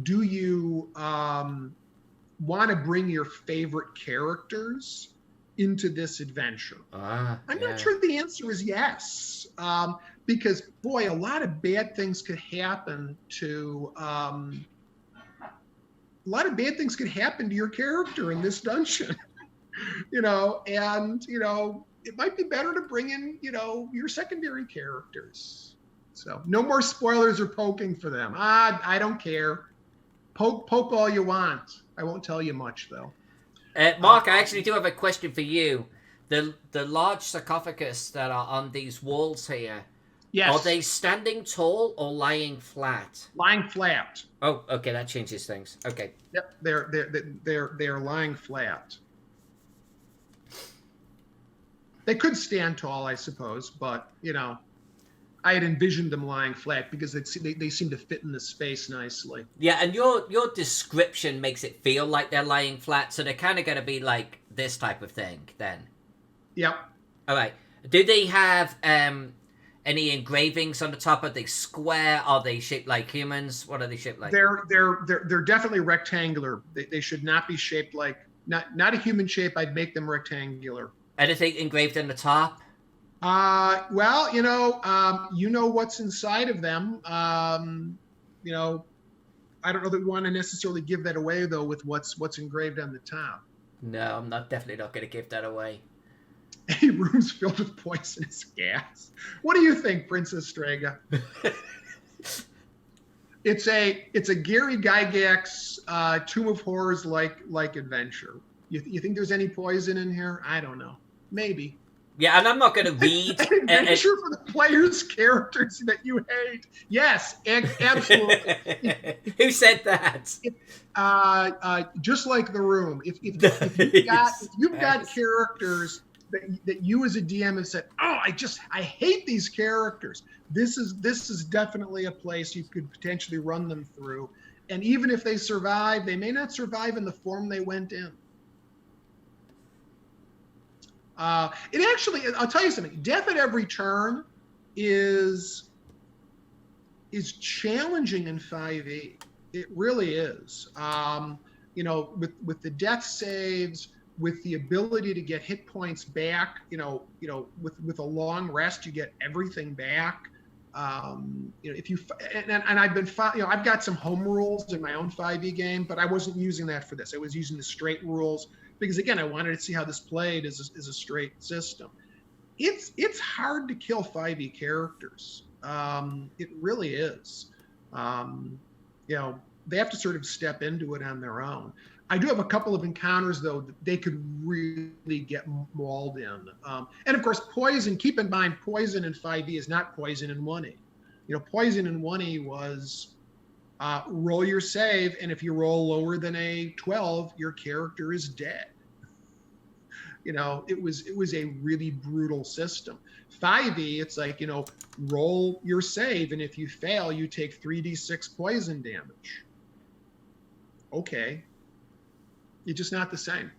Speaker 2: Do you want to bring your favorite characters into this adventure? I'm
Speaker 1: yeah.
Speaker 2: not sure the answer is yes, because boy, a lot of bad things could happen to your character in this dungeon. And it might be better to bring in your secondary characters. So no more spoilers or poking for them. I don't care. Poke all you want. I won't tell you much though.
Speaker 1: Mark, I actually do have a question for you. The large sarcophagus that are on these walls here,
Speaker 2: Yes.
Speaker 1: are they standing tall or lying flat?
Speaker 2: Lying flat.
Speaker 1: Oh, okay, that changes things. Okay.
Speaker 2: Yep, they're lying flat. They could stand tall, I suppose, but I had envisioned them lying flat because they seem to fit in the space nicely.
Speaker 1: Yeah, and your description makes it feel like they're lying flat, so they're kind of going to be like this type of thing then.
Speaker 2: Yep.
Speaker 1: All right. Do they have any engravings on the top? Are they square? Are they shaped like humans? What are they shaped like?
Speaker 2: They're definitely rectangular. They should not be shaped like not a human shape. I'd make them rectangular.
Speaker 1: Anything engraved on the top?
Speaker 2: Well, what's inside of them. I don't know that we want to necessarily give that away though with what's engraved on the top.
Speaker 1: No, I'm definitely not going to give that away.
Speaker 2: A room's filled with poisonous gas. What do you think, Princess Strega? It's a Gary Gygax Tomb of Horrors like adventure. You think there's any poison in here? I don't know. Maybe.
Speaker 1: Yeah, and I'm not going to read.
Speaker 2: An adventure for the players' characters that you hate. Yes, absolutely.
Speaker 1: Who said that?
Speaker 2: Just like The Room. If you've got characters that you as a DM have said, oh, I hate these characters. This is definitely a place you could potentially run them through. And even if they survive, they may not survive in the form they went in. It actually, I'll tell you something. Death at every turn is challenging in 5e. It really is. With the death saves, with the ability to get hit points back, with a long rest, you get everything back. If you and I've been, I've got some home rules in my own 5e game, but I wasn't using that for this. I was using the straight rules. Because again, I wanted to see how this played as a straight system. It's hard to kill 5e characters. It really is. They have to sort of step into it on their own. I do have a couple of encounters though that they could really get mauled in. And of course, poison. Keep in mind, poison in 5e is not poison in 1e. Poison in 1e was. Roll your save, and if you roll lower than a 12, your character is dead. It was a really brutal system. 5e, it's like, roll your save, and if you fail, you take 3d6 poison damage. Okay. It's just not the same.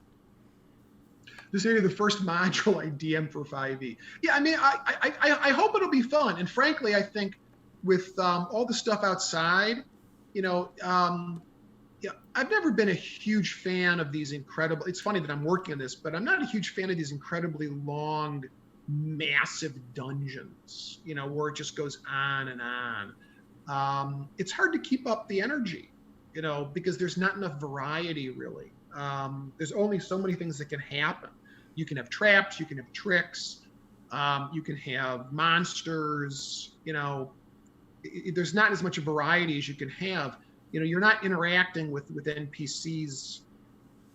Speaker 2: This is maybe the first module I DM for 5e. Yeah, I mean, I hope it'll be fun. And frankly, I think with all the stuff outside, I've never been a huge fan of these incredible. It's funny that I'm working on this, but I'm not a huge fan of these incredibly long, massive dungeons. Where it just goes on and on. It's hard to keep up the energy, because there's not enough variety really. There's only so many things that can happen. You can have traps, you can have tricks, you can have monsters. There's not as much variety as you can have. You're not interacting with NPCs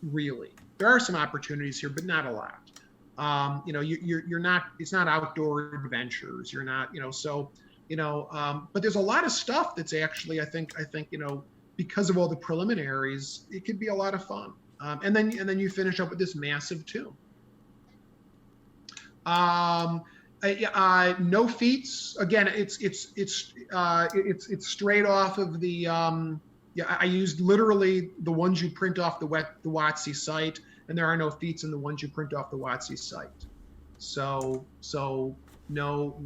Speaker 2: really. There are some opportunities here, but not a lot. You're not. It's not outdoor adventures. You're not. But there's a lot of stuff that's actually, I think, because of all the preliminaries, it could be a lot of fun. And then you finish up with this massive tomb. No feats. Again, it's straight off of the. I used literally the ones you print off the WotC site, and there are no feats in the ones you print off the WotC site. So no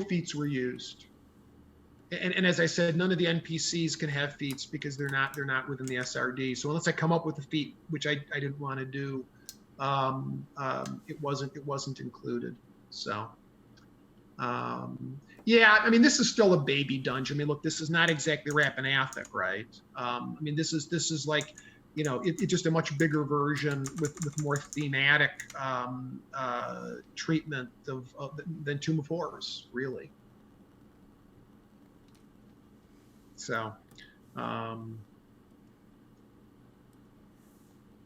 Speaker 2: feats were used. and as I said, none of the NPCs can have feats because they're not within the SRD. So unless I come up with a feat, which I didn't want to do, it wasn't included. So yeah, I mean, this is still a baby dungeon. I mean, look, this is not exactly Rappanathic, right? I mean, this is like, you know, it's just a much bigger version with more thematic treatment than Tomb of Horrors, really. So,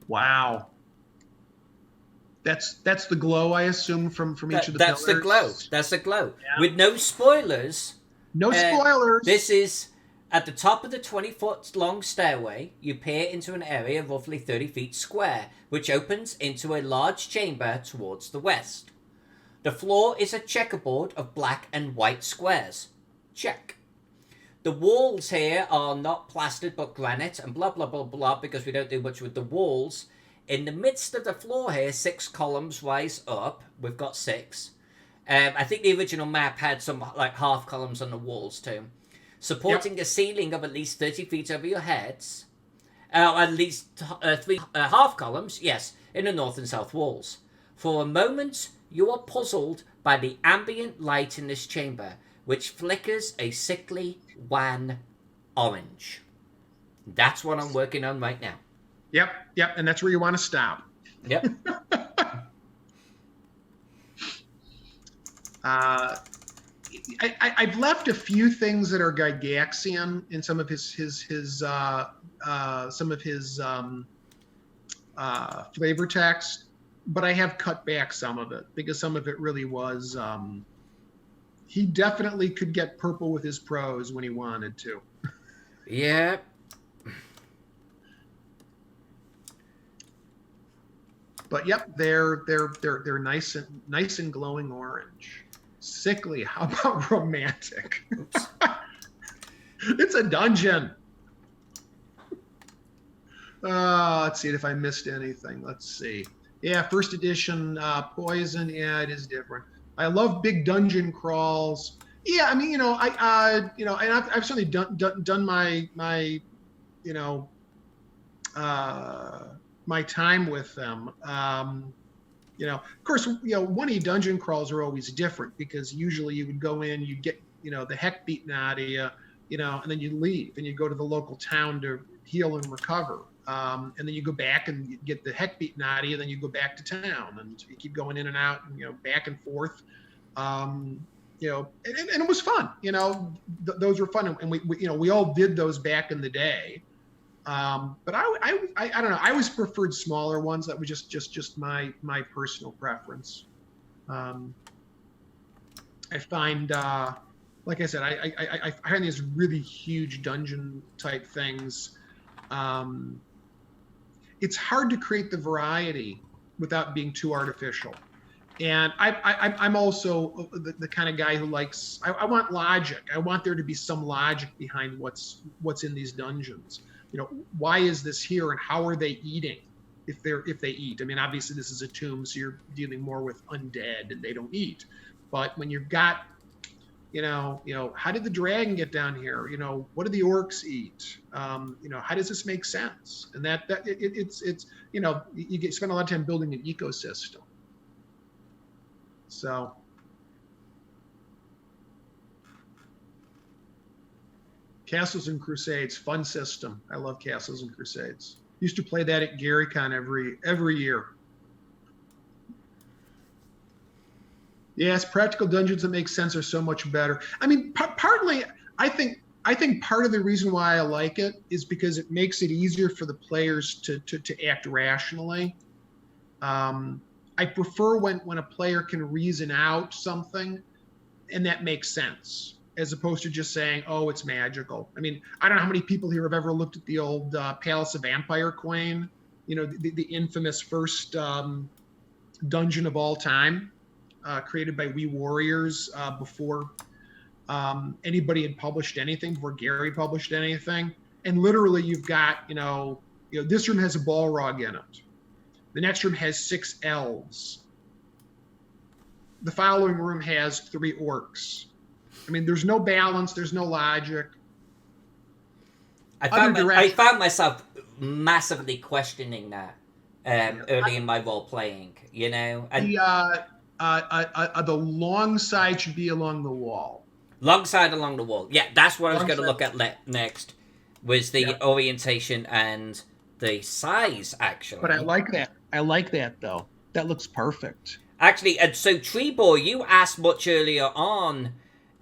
Speaker 2: wow. That's the glow, I assume, from each of the
Speaker 1: that's
Speaker 2: pillars.
Speaker 1: The glow. That's the glow.
Speaker 2: Yeah.
Speaker 1: With no spoilers.
Speaker 2: No spoilers.
Speaker 1: This is at the top of the 20-foot long stairway. You peer into an area roughly 30 feet square, which opens into a large chamber towards the west. The floor is a checkerboard of black and white squares. Check. The walls here are not plastered but granite and blah blah blah blah because we don't do much with the walls. In the midst of the floor here, 6 columns rise up. We've got 6. I think the original map had some like half columns on the walls too. Supporting a ceiling of at least 30 feet over your heads. At least 3 half columns, yes, in the north and south walls. For a moment, you are puzzled by the ambient light in this chamber, which flickers a sickly wan orange. That's what I'm working on right now.
Speaker 2: Yep, and that's where you want to stop.
Speaker 1: Yep.
Speaker 2: I've left a few things that are Gygaxian in some of his flavor text, but I have cut back some of it because some of it really was. He definitely could get purple with his prose when he wanted to.
Speaker 1: Yeah.
Speaker 2: But yep, they're nice and glowing orange. Sickly. How about romantic? It's a dungeon. Let's see if I missed anything. Let's see. Yeah, first edition poison. Yeah, it is different. I love big dungeon crawls. Yeah, I mean, I've certainly done my my time with them. Of course, 1E dungeon crawls are always different because usually you would go in, you'd get, the heck beaten out of you, and then you leave and you go to the local town to heal and recover. And then you go back and you get the heck beaten out of you, then you go back to town and you keep going in and out and, back and forth. And it was fun, those were fun. And we all did those back in the day. But I don't know. I always preferred smaller ones. That was just my personal preference. I find, like I said, I find these really huge dungeon type things. It's hard to create the variety without being too artificial. And I'm also the kind of guy who likes. I want logic. I want there to be some logic behind what's in these dungeons. Why is this here and how are they eating if they eat? I mean, obviously this is a tomb, so you're dealing more with undead and they don't eat. But when you've got, how did the dragon get down here? What do the orcs eat? How does this make sense? And it's you spend a lot of time building an ecosystem. So. Castles and Crusades, fun system. I love Castles and Crusades. Used to play that at GaryCon every year. Yes, practical dungeons that make sense are so much better. I mean, partly, I think part of the reason why I like it is because it makes it easier for the players to act rationally. I prefer when a player can reason out something, and that makes sense, as opposed to just saying, oh, it's magical. I mean, I don't know how many people here have ever looked at the old Palace of Vampire Queen, the infamous first dungeon of all time, created by We Warriors before anybody had published anything, before Gary published anything. And literally you've got, this room has a Balrog in it. The next room has 6 elves. The following room has 3 orcs. I mean, there's no balance, there's no logic.
Speaker 1: I found myself massively questioning that early in my role playing, you know. And
Speaker 2: the long side should be along the wall.
Speaker 1: Long side along the wall. Yeah, that's what I was going to look at next. Was the orientation and the size, actually.
Speaker 2: But I like that. I like that, though. That looks perfect.
Speaker 1: Actually, and so Treeboy, you asked much earlier on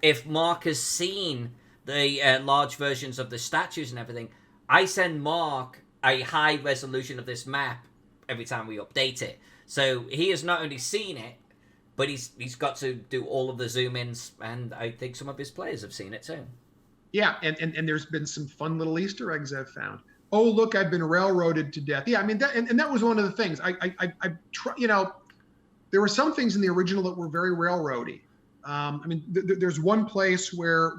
Speaker 1: if Mark has seen the large versions of the statues and everything. I send Mark a high resolution of this map every time we update it. So he has not only seen it, but he's got to do all of the zoom-ins, and I think some of his players have seen it too.
Speaker 2: Yeah, and there's been some fun little Easter eggs I've found. Oh, look, I've been railroaded to death. Yeah, I mean, that, and that was one of the things. You know, there were some things in the original that were very railroady. I mean, there's one place where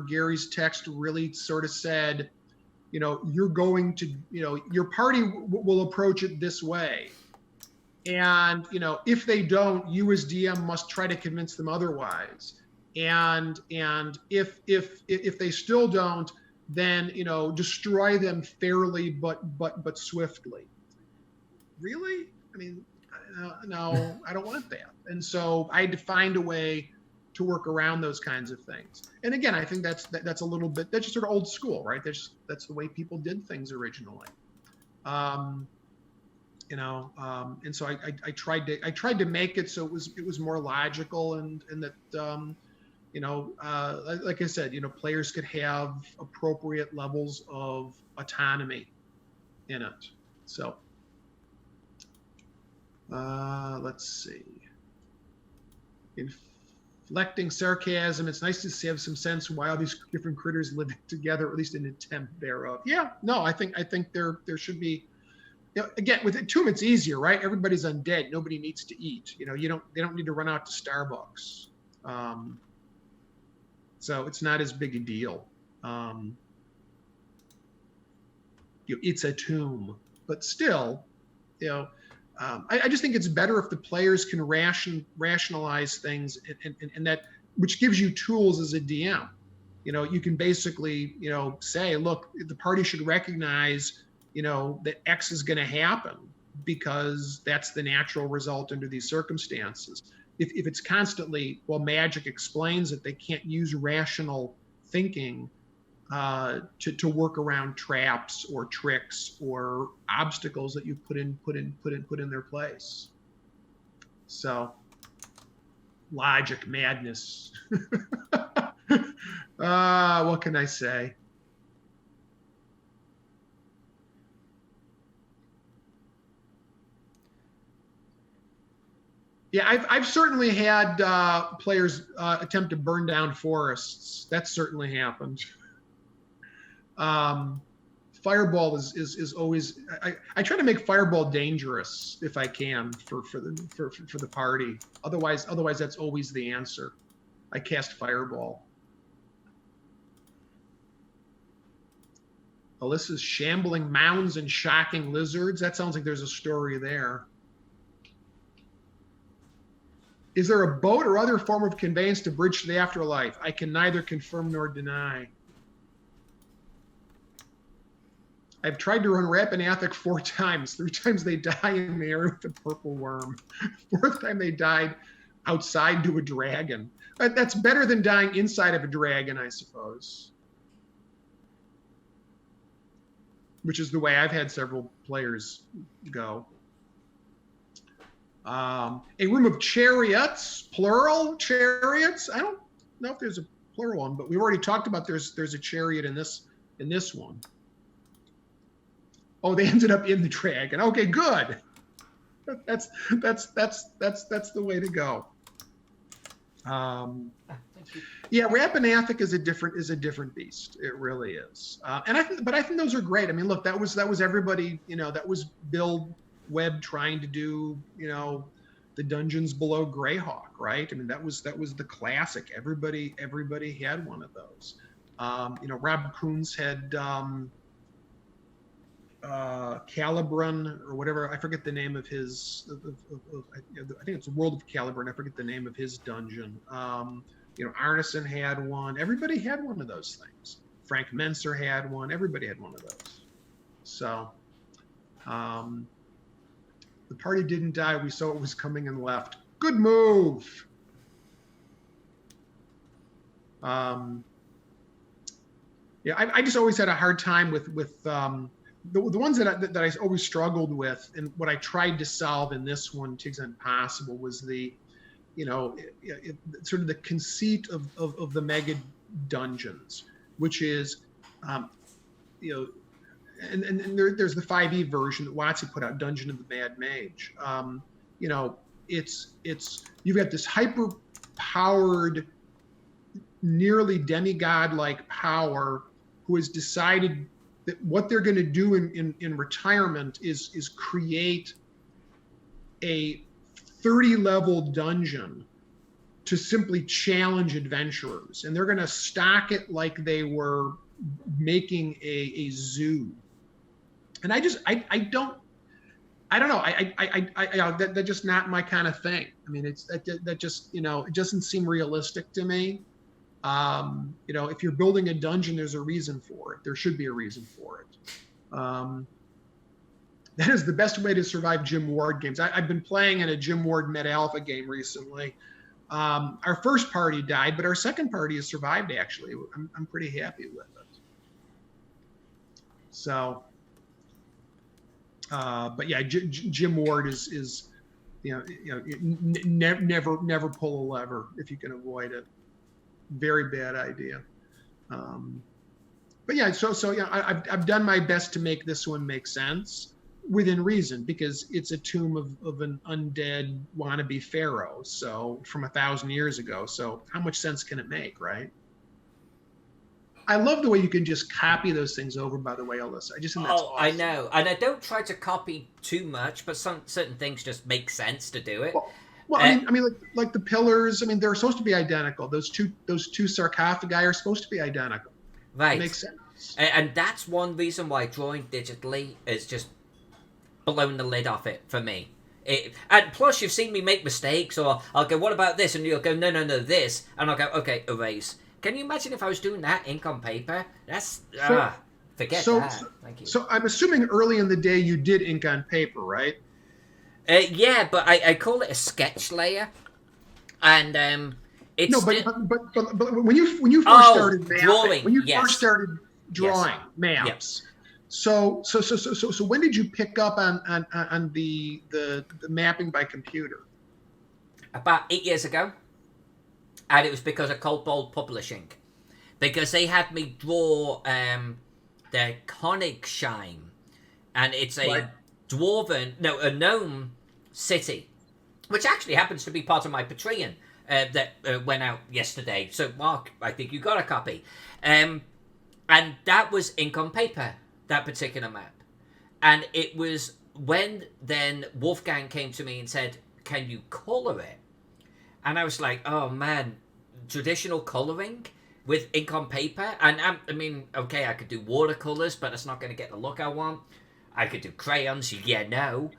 Speaker 2: Gary's text really sort of said, you know, you're going to, you know, your party will approach it this way. And, you know, if they don't, you as DM must try to convince them otherwise. And if they still don't, then, you know, destroy them fairly but swiftly. Really? I mean, no, I don't want that. And so I had to find a way to work around those kinds of things. And again, I think that's a little bit, that's just sort of old school, right? That's the way people did things originally. You know, and so I tried to make it so it was more logical and that you know, like I said, you know, players could have appropriate levels of autonomy in it. So let's see. Inflecting sarcasm. It's nice to have some sense why all these different critters live together, or at least an attempt thereof. Yeah, no, I think there should be. You know, again, with it, Tomb, it's easier, right? Everybody's undead. Nobody needs to eat. You know, they don't need to run out to Starbucks. So it's not as big a deal. You know, it's a tomb, but still, you know, I just think it's better if the players can rationalize things, and that, which gives you tools as a DM. You know, you can basically, you know, say, look, the party should recognize, you know, that X is going to happen because that's the natural result under these circumstances. If it's constantly, well, magic explains it, they can't use rational thinking to work around traps or tricks or obstacles that you put in their place. So, logic madness. What can I say? Yeah, I've certainly had players attempt to burn down forests. That's certainly happened. Fireball is always. I try to make fireball dangerous if I can for the party. Otherwise that's always the answer. I cast fireball. Alyssa's shambling mounds and shocking lizards. That sounds like there's a story there. Is there a boat or other form of conveyance to bridge to the afterlife? I can neither confirm nor deny. I've tried to run Rapinathic 4 times. 3 times they die in the area with the purple worm. 4th time they died outside to a dragon. But that's better than dying inside of a dragon, I suppose. Which is the way I've had several players go. A room of chariots, plural chariots. I don't know if there's a plural one, but we've already talked about there's a chariot in this one. Oh, they ended up in the dragon. Okay, good. That's the way to go. Yeah, Rapinathic is a different beast. It really is. And I think those are great. I mean, look, that was everybody. You know, that was Bill Webb trying to do, you know, the Dungeons Below Greyhawk, right? I mean, that was the classic. Everybody had one of those. You know, Rob Coons had Calibran or whatever. I forget the name of his. I think it's the World of Calibran. I forget the name of his dungeon. Arneson had one. Everybody had one of those things. Frank Menser had one. Everybody had one of those. So the party didn't die. We saw it was coming and left. Good move. Yeah, I just always had a hard time with the ones that I always struggled with, and what I tried to solve in this one, to the extent possible, was the, sort of the conceit of the mega dungeons, which is, and there's the 5e version that WotC put out, Dungeon of the Mad Mage. It's you've got this hyper powered, nearly demigod-like power, who has decided that what they're going to do in retirement is create a 30-level dungeon to simply challenge adventurers. And they're going to stock it like they were making a zoo. And I don't know. That's just not my kind of thing. I mean, that just, it doesn't seem realistic to me. If you're building a dungeon, there's a reason for it. There should be a reason for it. That is the best way to survive Jim Ward games. I've been playing in a Jim Ward Meta Alpha game recently. Our first party died, but our second party has survived, actually. I'm pretty happy with it. So, but yeah, Jim Ward is never pull a lever if you can avoid it. Very bad idea. But yeah, so yeah, I've done my best to make this one make sense within reason, because it's a tomb of an undead wannabe pharaoh, so from 1,000 years ago. So how much sense can it make, right? I love the way you can just copy those things over, by the way, Alyssa. I just think that's awesome.
Speaker 1: I know. And I don't try to copy too much, but certain things just make sense to do it.
Speaker 2: Well, I mean, like the pillars. I mean, they're supposed to be identical. Those two sarcophagi are supposed to be identical.
Speaker 1: Right.
Speaker 2: It makes sense.
Speaker 1: And that's one reason why drawing digitally is just blowing the lid off it for me. And plus, you've seen me make mistakes, or I'll go, "What about this?" And you'll go, "No, this," and I'll go, "Okay, erase." Can you imagine if I was doing that ink on paper? That's forget that. Thank you.
Speaker 2: So I'm assuming early in the day you did ink on paper, right?
Speaker 1: Yeah, but I call it a sketch layer, and it's
Speaker 2: but when you first started mapping,
Speaker 1: drawing,
Speaker 2: first started drawing maps.
Speaker 1: Yes.
Speaker 2: So when did you pick up on the mapping by computer?
Speaker 1: About 8 years ago, and it was because of Cold Publishing, because they had me draw the Königshine, and it's a a gnome city, which actually happens to be part of my Patreon that went out yesterday. So Mark, I think you got a copy, and that was ink on paper, that particular map. And it was when then Wolfgang came to me and said, "Can you color it?" And I was like, "Oh man, traditional coloring with ink on paper?" And I mean, okay, I could do watercolors, but it's not going to get the look I want. I could do crayons, no.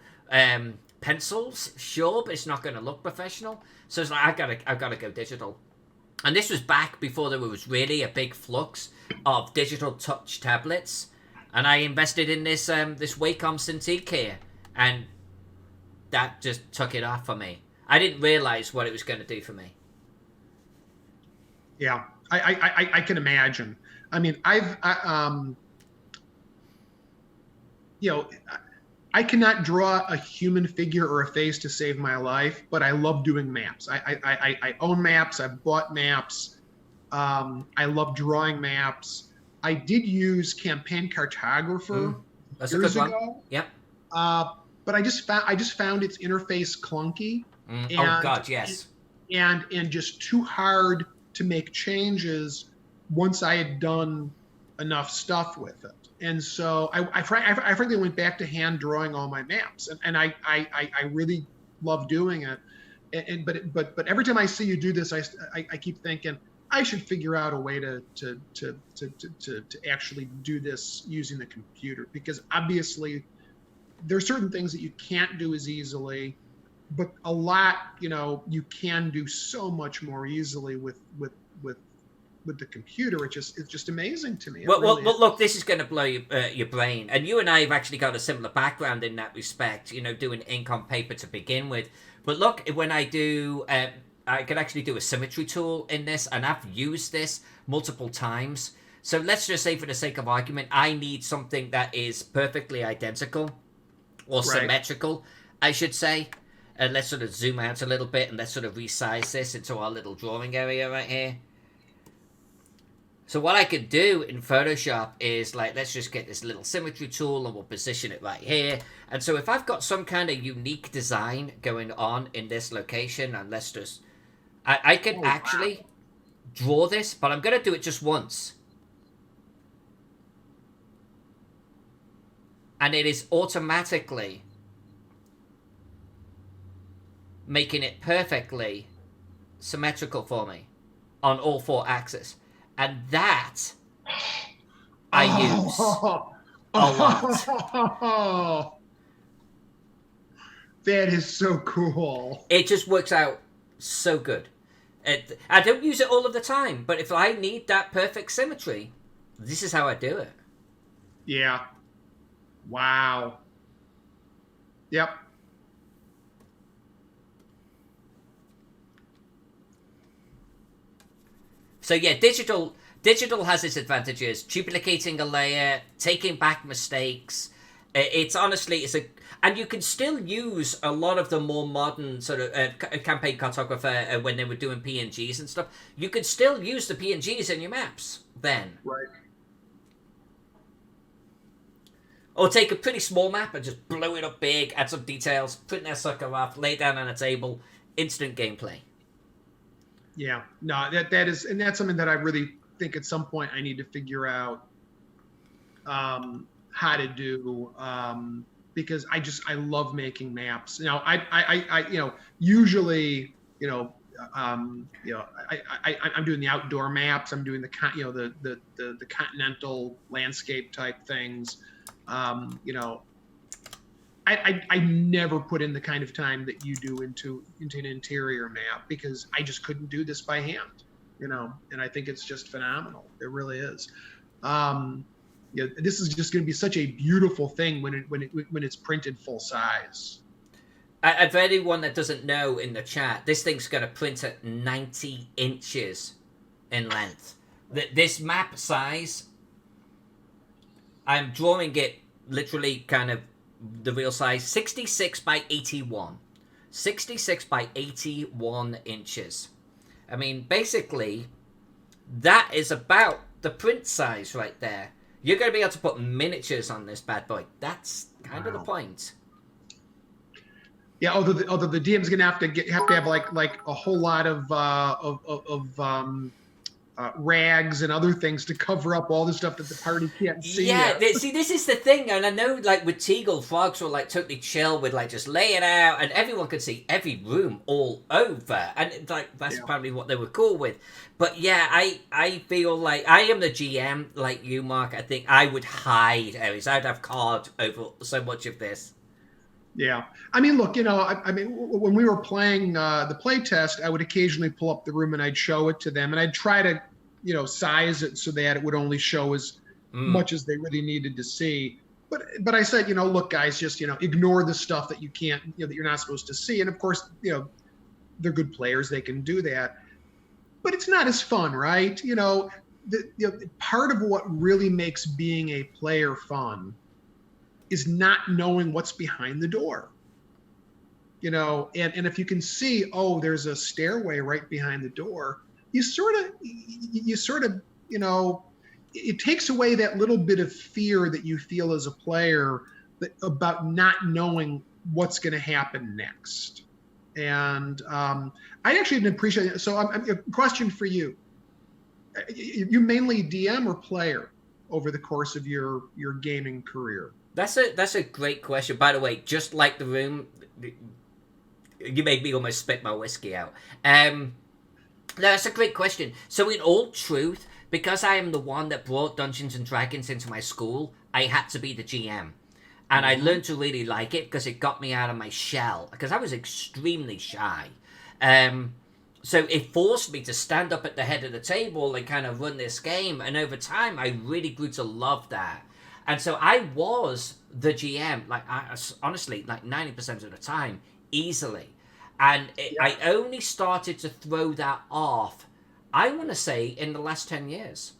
Speaker 1: Pencils, sure, but it's not going to look professional. So it's like, I've got to go digital. And this was back before there was really a big flux of digital touch tablets. And I invested in this Wacom Cintiq here, and that just took it off for me. I didn't realize what it was going to do for me.
Speaker 2: Yeah, I can imagine. I mean, I cannot draw a human figure or a face to save my life, but I love doing maps. I own maps. I've bought maps. I love drawing maps. I did use Campaign Cartographer years ago.
Speaker 1: Yep.
Speaker 2: But I just found its interface clunky.
Speaker 1: Oh God, yes.
Speaker 2: And just too hard to make changes once I had done enough stuff with it. And so I frankly went back to hand drawing all my maps, and I really love doing it. But every time I see you do this, I keep thinking I should figure out a way to actually do this using the computer, because obviously there are certain things that you can't do as easily. a lot, you can do so much more easily with the computer. It's just amazing to me.
Speaker 1: Well, look, this is going to blow your brain. And you and I have actually got a similar background in that respect, doing ink on paper to begin with. But look, when I do, I can actually do a Symmetry Tool in this, and I've used this multiple times. So let's just say, for the sake of argument, I need something that is perfectly identical, or symmetrical, I should say. And let's sort of zoom out a little bit, and let's sort of resize this into our little drawing area right here. So what I could do in Photoshop is, like, let's just get this little Symmetry Tool and we'll position it right here. And so if I've got some kind of unique design going on in this location, and let's just... I can actually draw this, but I'm going to do it just once. And it is automatically making it perfectly symmetrical for me on all 4 axes. And that I use a lot.
Speaker 2: That is so cool.
Speaker 1: It just works out so good. I don't use it all of the time, but if I need that perfect symmetry, this is how I do it.
Speaker 2: Yeah. Wow. Yep.
Speaker 1: So yeah, digital has its advantages. Duplicating a layer, taking back mistakes. It's honestly, and you can still use a lot of the more modern sort of campaign cartographer when they were doing PNGs and stuff. You could still use the PNGs in your maps then.
Speaker 2: Right.
Speaker 1: Or take a pretty small map and just blow it up big, add some details, print that sucker off, lay it down on a table, instant gameplay.
Speaker 2: Yeah, no, that is, and that's something that I really think at some point I need to figure out how to do, because I love making maps. Now, I usually, I'm doing the outdoor maps. I'm doing the continental landscape type things. I never put in the kind of time that you do into an interior map, because I just couldn't do this by hand, and I think it's just phenomenal. It really is. This is just going to be such a beautiful thing when it's printed full size.
Speaker 1: And for anyone that doesn't know in the chat, this thing's going to print at 90 inches in length. This map size, I'm drawing it literally kind of the real size, 66 by 81. 66 by 81 inches. I mean, basically, that is about the print size right there. You're going to be able to put miniatures on this bad boy. That's kind of the point.
Speaker 2: Yeah, although the DM's going to have to have like a whole lot of rags and other things to cover up all the stuff that the party can't see.
Speaker 1: Yeah, see, this is the thing, and I know, like, with Teagle, Frogs were, like, totally chill with, like, just lay it out, and everyone could see every room all over, and, like, that's probably what they were cool with. But, yeah, I feel like, I am the GM, like you, Mark. I think I would hide areas. I'd have card over so much of this.
Speaker 2: Yeah. I mean, look, I mean, when we were playing the play test, I would occasionally pull up the room and I'd show it to them, and I'd try to, size it so that it would only show as much as they really needed to see. But I said, look, guys, just, ignore the stuff that you can't, that you're not supposed to see. And of course, they're good players. They can do that. But it's not as fun, right? Part of what really makes being a player fun is not knowing what's behind the door, and if you can see, oh, there's a stairway right behind the door, you sort of, it takes away that little bit of fear that you feel as a player about not knowing what's going to happen next. And I actually didn't appreciate it. So a question for you. You mainly DM or player over the course of your gaming career?
Speaker 1: That's a great question. By the way, just like the room, you made me almost spit my whiskey out. No, that's a great question. So in all truth, because I am the one that brought Dungeons and Dragons into my school, I had to be the GM. And I learned to really like it because it got me out of my shell, because I was extremely shy. So it forced me to stand up at the head of the table and kind of run this game. And over time, I really grew to love that. And so I was the GM, honestly, like 90% of the time, easily. And I only started to throw that off, I want to say, in the last 10 years.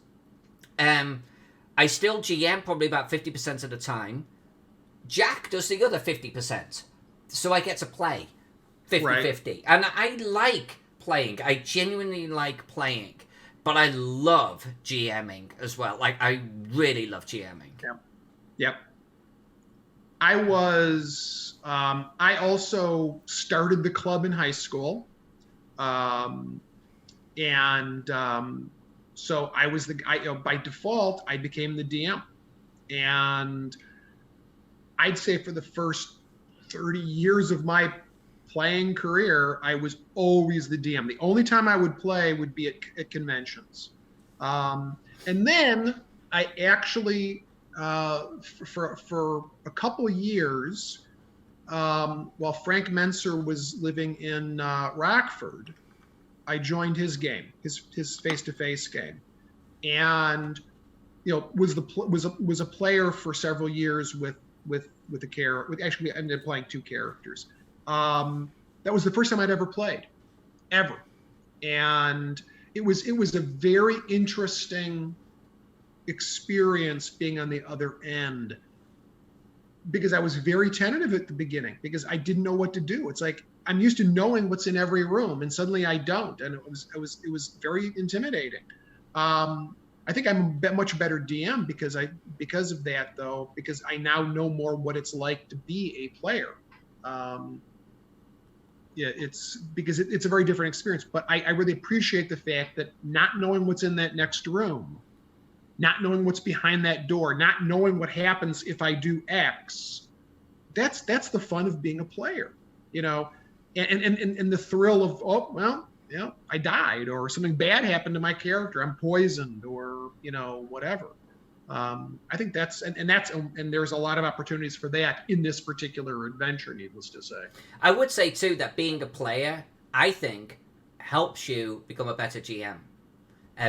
Speaker 1: I still GM probably about 50% of the time. Jack does the other 50%. So I get to play 50-50. And I like playing. I genuinely like playing. But I love GMing as well. Like, I really love GMing.
Speaker 2: Yep. I also started the club in high school. So I was by default, I became the DM. And I'd say for the first 30 years of my playing career, I was always the DM. The only time I would play would be at conventions. And then I actually, for a couple of years, while Frank Menser was living in Rockford, I joined his game, his face-to-face game, and was a player for several years with a character. Actually, I ended up playing 2 characters. That was the first time I'd ever played, ever, and it was a very interesting experience being on the other end, because I was very tentative at the beginning because I didn't know what to do. It's like I'm used to knowing what's in every room, and suddenly I don't, and it was very intimidating. I think I'm a much better DM because of that, though, because I now know more what it's like to be a player. It's because it's a very different experience. But I really appreciate the fact that not knowing what's in that next room, not knowing what's behind that door, not knowing what happens if I do X, that's the fun of being a player, and the thrill of, oh, well, I died, or something bad happened to my character, I'm poisoned, or whatever. I think and there's a lot of opportunities for that in this particular adventure, needless to say.
Speaker 1: I would say too that being a player, I think, helps you become a better GM.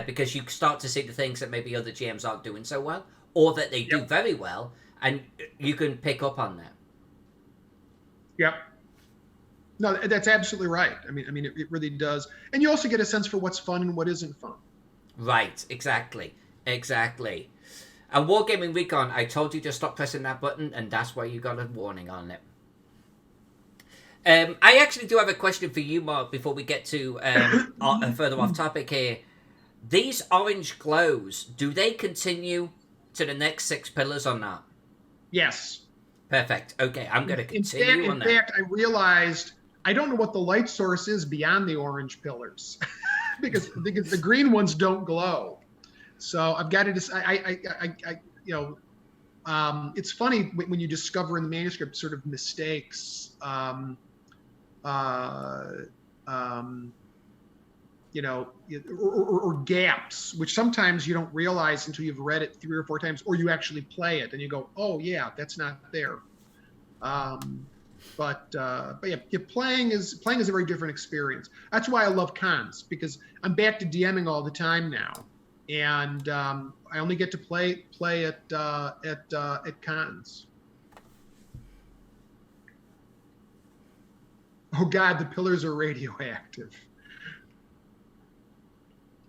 Speaker 1: Because you start to see the things that maybe other GMs aren't doing so well, or that they do very well, and you can pick up on that.
Speaker 2: Yep. No, that's absolutely right. I mean, it really does, and you also get a sense for what's fun and what isn't fun. Right.
Speaker 1: Exactly. And Wargaming Recon, I told you to stop pressing that button, and that's why you got a warning on it. I actually do have a question for you, Mark, before we get to further off topic here. These orange glows, do they continue to the next 6 pillars or not?
Speaker 2: Yes.
Speaker 1: Perfect. Okay, I'm going to continue on that.
Speaker 2: In fact, I realized I don't know what the light source is beyond the orange pillars because the green ones don't glow. So I've got to decide. It's funny when you discover in the manuscript sort of mistakes. Or gaps, which sometimes you don't realize until you've read it 3 or 4 times, or you actually play it and you go, oh yeah, that's not there. But yeah, playing is a very different experience. That's why I love cons, because I'm back to DMing all the time now, and I only get to play at cons. Oh God, the pillars are radioactive.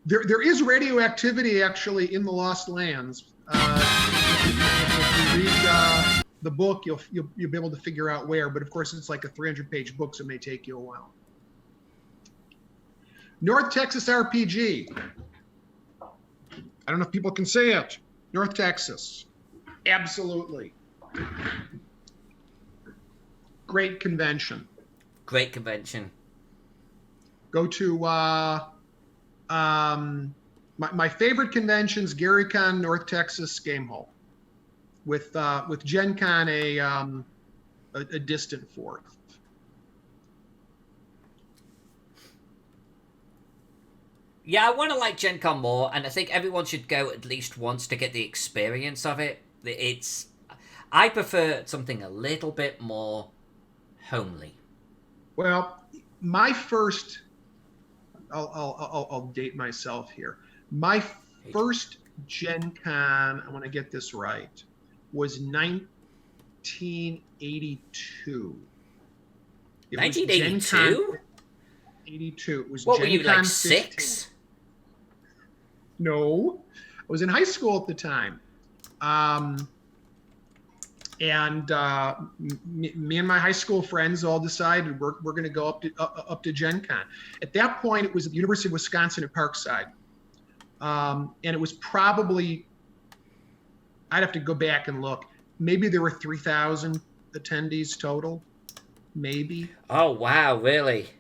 Speaker 2: There is radioactivity actually in the Lost Lands. If you read the book, you'll be able to figure out where. But of course, it's like a 300-page book, so it may take you a while. North Texas RPG. I don't know if people can say it. North Texas. Absolutely. Great convention.
Speaker 1: Great convention.
Speaker 2: Go to my favorite conventions, GaryCon, North Texas, Game Hall, with Gen Con a distant fourth.
Speaker 1: Yeah, I want to like Gen Con more, and I think everyone should go at least once to get the experience of it. I prefer something a little bit more homely.
Speaker 2: Well, my first, I'll date myself here. My first Gen Con, I want to get this right, was 1982. It
Speaker 1: 1982?
Speaker 2: 82. It was
Speaker 1: What
Speaker 2: Gen
Speaker 1: were you,
Speaker 2: Con
Speaker 1: like
Speaker 2: 15.
Speaker 1: 6?
Speaker 2: No, I was in high school at the time. Me and my high school friends all decided we're going to go up to Gen Con. At that point, it was at the University of Wisconsin at Parkside. And it was probably, I'd have to go back and look, maybe there were 3,000 attendees total, maybe.
Speaker 1: Oh, wow, really?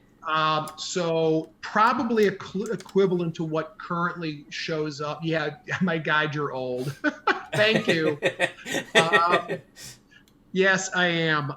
Speaker 2: So probably equivalent to what currently shows up. Yeah, my God, you're old. Thank you. Yes, I am.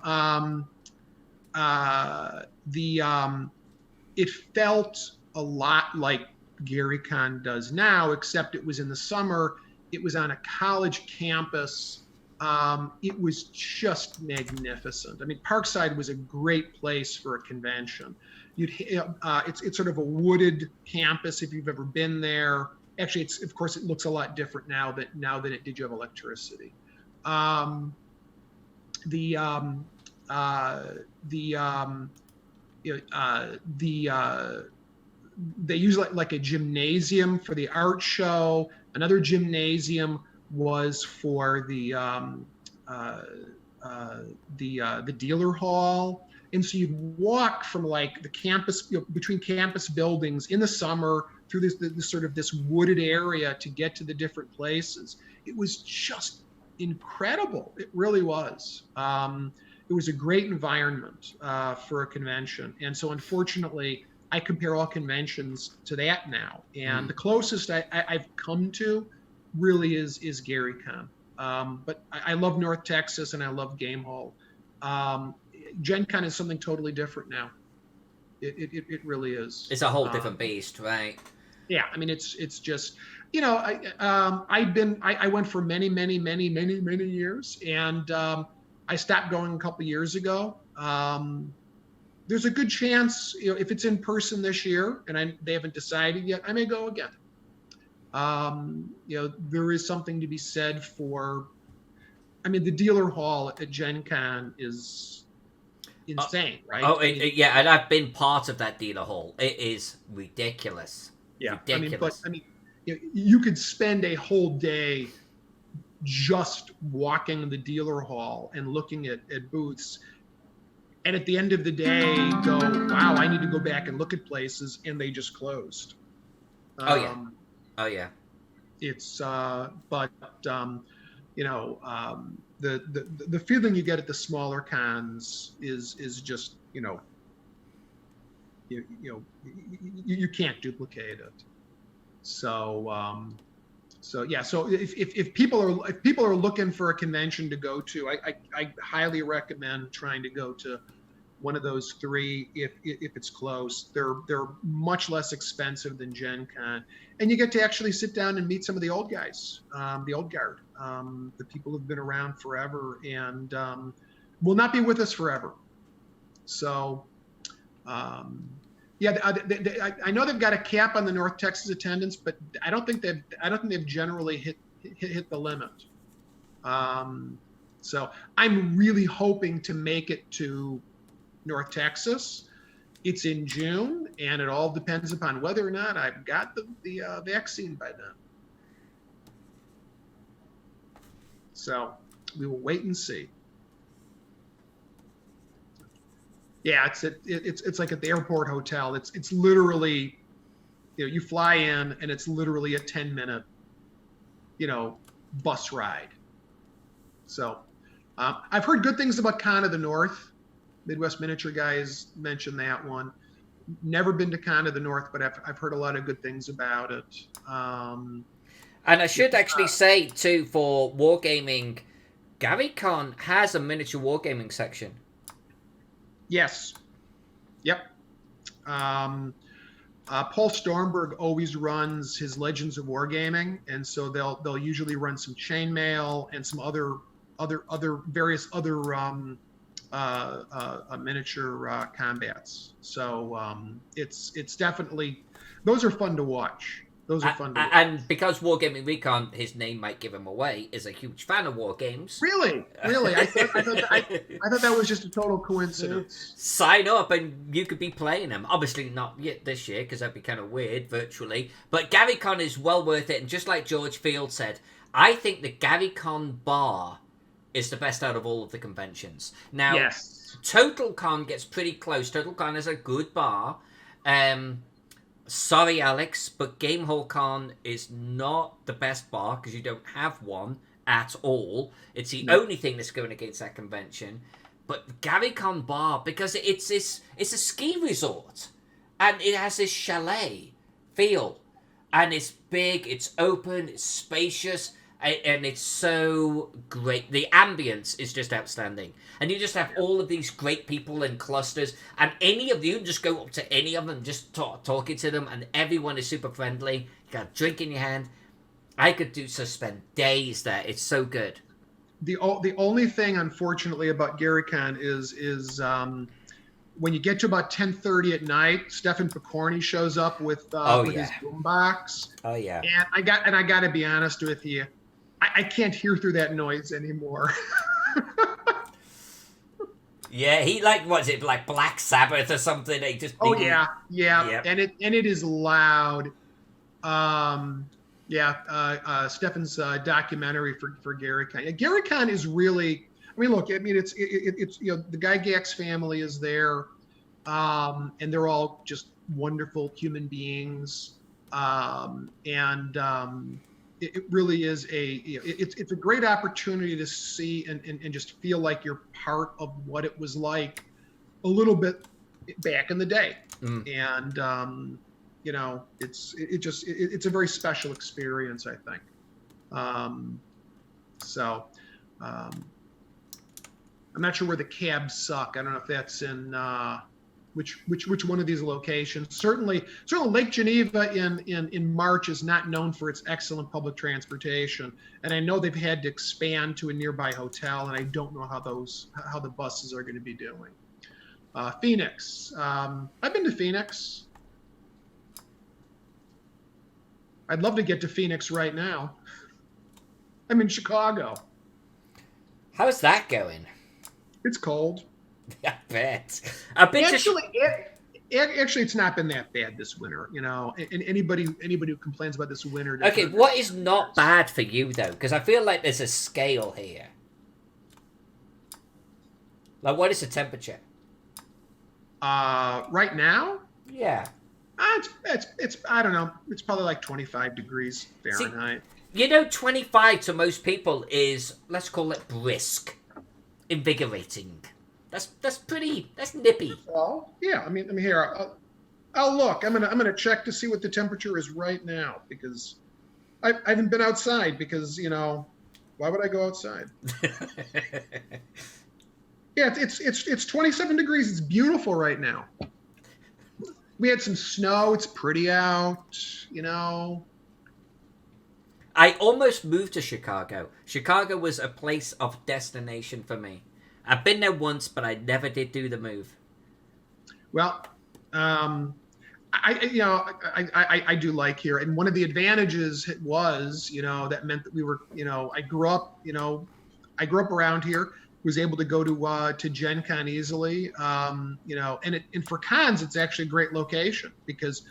Speaker 2: It felt a lot like GaryCon does now, except it was in the summer. It was on a college campus. It was just magnificent. I mean, Parkside was a great place for a convention. It's sort of a wooded campus if you've ever been there. Actually, of course it looks a lot different now that it did you have electricity. They use like a gymnasium for the art show. Another gymnasium was for the dealer hall. And so you'd walk from like the campus, between campus buildings in the summer through this sort of this wooded area to get to the different places. It was just incredible. It really was. It was a great environment for a convention. And so unfortunately, I compare all conventions to that now. And the closest I've come to really is GaryCon. But I love North Texas and I love Game Hall. Gen Con is something totally different now. It really is.
Speaker 1: It's a whole different beast, right?
Speaker 2: Yeah, I mean it's just, I went for many years, and I stopped going a couple years ago. There's a good chance, if it's in person this year and they haven't decided yet, I may go again. There is something to be said for, I mean, the dealer hall at Gen Con is insane, right?
Speaker 1: Yeah, and I've been part of that dealer hall. It is ridiculous.
Speaker 2: Yeah,
Speaker 1: ridiculous.
Speaker 2: You could spend a whole day just walking the dealer hall and looking at booths, and at the end of the day go, wow, I need to go back and look at places, and they just closed.
Speaker 1: Oh yeah.
Speaker 2: It's the feeling you get at the smaller cons is just you can't duplicate it. So if people are looking for a convention to go to, I highly recommend trying to go to one of those three if it's close. They're much less expensive than Gen Con, and you get to actually sit down and meet some of the old guys, the old guard, the people who've been around forever and will not be with us forever. So I know they've got a cap on the North Texas attendance, but I don't think they've generally hit the limit. So I'm really hoping to make it to North Texas. It's in June, and it all depends upon whether or not I've got the vaccine by then. So we will wait and see. Yeah, it's like at the airport hotel. It's literally, you fly in and it's literally a 10-minute, bus ride. So I've heard good things about Con of the North. Midwest Miniature Guys mentioned that one. Never been to Con of the North, but I've heard a lot of good things about it.
Speaker 1: And I should actually say too, for wargaming, GaryCon has a miniature wargaming section.
Speaker 2: Yes. Yep. Paul Stormberg always runs his Legends of Wargaming, and so they'll usually run some chainmail and some other various other miniature combats. So it's definitely, those are fun to watch. Those are fun to watch.
Speaker 1: And because Wargaming Recon, his name might give him away, is a huge fan of war games.
Speaker 2: Really? I thought that was just a total coincidence.
Speaker 1: Sign up and you could be playing them. Obviously not yet this year because that'd be kind of weird virtually. But GaryCon is well worth it. And just like George Field said, I think the GaryCon bar is the best out of all of the conventions. Now,
Speaker 2: yes.
Speaker 1: TotalCon gets pretty close. TotalCon is a good bar. Sorry, Alex, but Gamehall Con is not the best bar because you don't have one at all. It's the only thing that's going against that convention. But GaryCon bar, because it's a ski resort and it has this chalet feel, and it's big, it's open, it's spacious, and it's so great. The ambience is just outstanding. And you just have all of these great people in clusters. And any of you just go up to any of them, just talking to them. And everyone is super friendly. You got a drink in your hand. I could spend days there. It's so good.
Speaker 2: The only thing, unfortunately, about GaryCon is when you get to about 10:30 at night, Stefan Picorni shows up with his boombox.
Speaker 1: Oh, yeah.
Speaker 2: And I got to be honest with you. I can't hear through that noise anymore.
Speaker 1: Yeah, he like Black Sabbath or something. They just
Speaker 2: yeah, yep. and it is loud. Stefan's documentary for GaryCon. Yeah, GaryCon is really. I mean, look. I mean, it's the Gygax family is there, and they're all just wonderful human beings, It really is it's a great opportunity to see and just feel like you're part of what it was like a little bit back in the day. And it's a very special experience, I think. I'm not sure where the cabs suck. I don't know if that's in which one of these locations. Certainly Lake Geneva in March is not known for its excellent public transportation, and I know they've had to expand to a nearby hotel, and I don't know how the buses are going to be doing. Phoenix, I've been to Phoenix. I'd love to get to Phoenix right now. I'm in Chicago.
Speaker 1: How's that going?
Speaker 2: It's cold.
Speaker 1: I bet.
Speaker 2: Actually, it's not been that bad this winter. And anybody who complains about this winter.
Speaker 1: Okay, what is not bad for you though? Because I feel like there's a scale here. Like, what is the temperature?
Speaker 2: Right now?
Speaker 1: Yeah.
Speaker 2: It's I don't know. It's probably like 25 degrees Fahrenheit.
Speaker 1: See, 25 to most people is, let's call it brisk, invigorating. That's nippy.
Speaker 2: Well, yeah. I mean here. I'll look. I'm gonna check to see what the temperature is right now because I haven't been outside because why would I go outside? Yeah, it's 27 degrees. It's beautiful right now. We had some snow. It's pretty out.
Speaker 1: I almost moved to Chicago. Chicago was a place of destination for me. I've been there once, but I never did do the move.
Speaker 2: Well, I do like here, and one of the advantages was, that meant that we were, I grew up around here, was able to go to Gen Con easily, and for cons, it's actually a great location because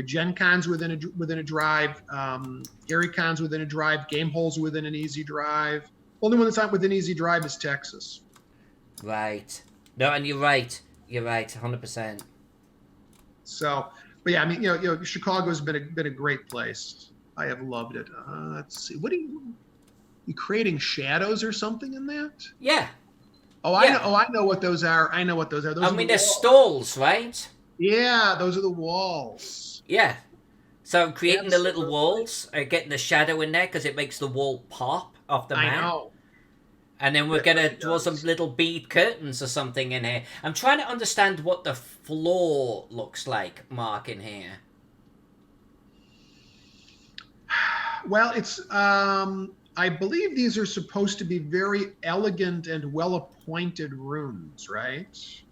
Speaker 2: Gen Con's within a drive, GaryCon's within a drive, Gamehole's within an easy drive. Only one that's not within easy drive is Texas.
Speaker 1: Right. No, and you're right. You're right, 100%.
Speaker 2: So, but yeah, I mean, Chicago's been a great place. I have loved it. Let's see. What are you creating shadows or something in that?
Speaker 1: Yeah.
Speaker 2: I know what those are. Those
Speaker 1: they're stalls, right?
Speaker 2: Yeah, those are the walls.
Speaker 1: Yeah. So I'm creating the little walls, getting the shadow in there because it makes the wall pop off the map.
Speaker 2: I know.
Speaker 1: And then we're going to draw some little bead curtains or something in here. I'm trying to understand what the floor looks like, Mark, in here.
Speaker 2: Well, it's I believe these are supposed to be very elegant and well-appointed rooms, right?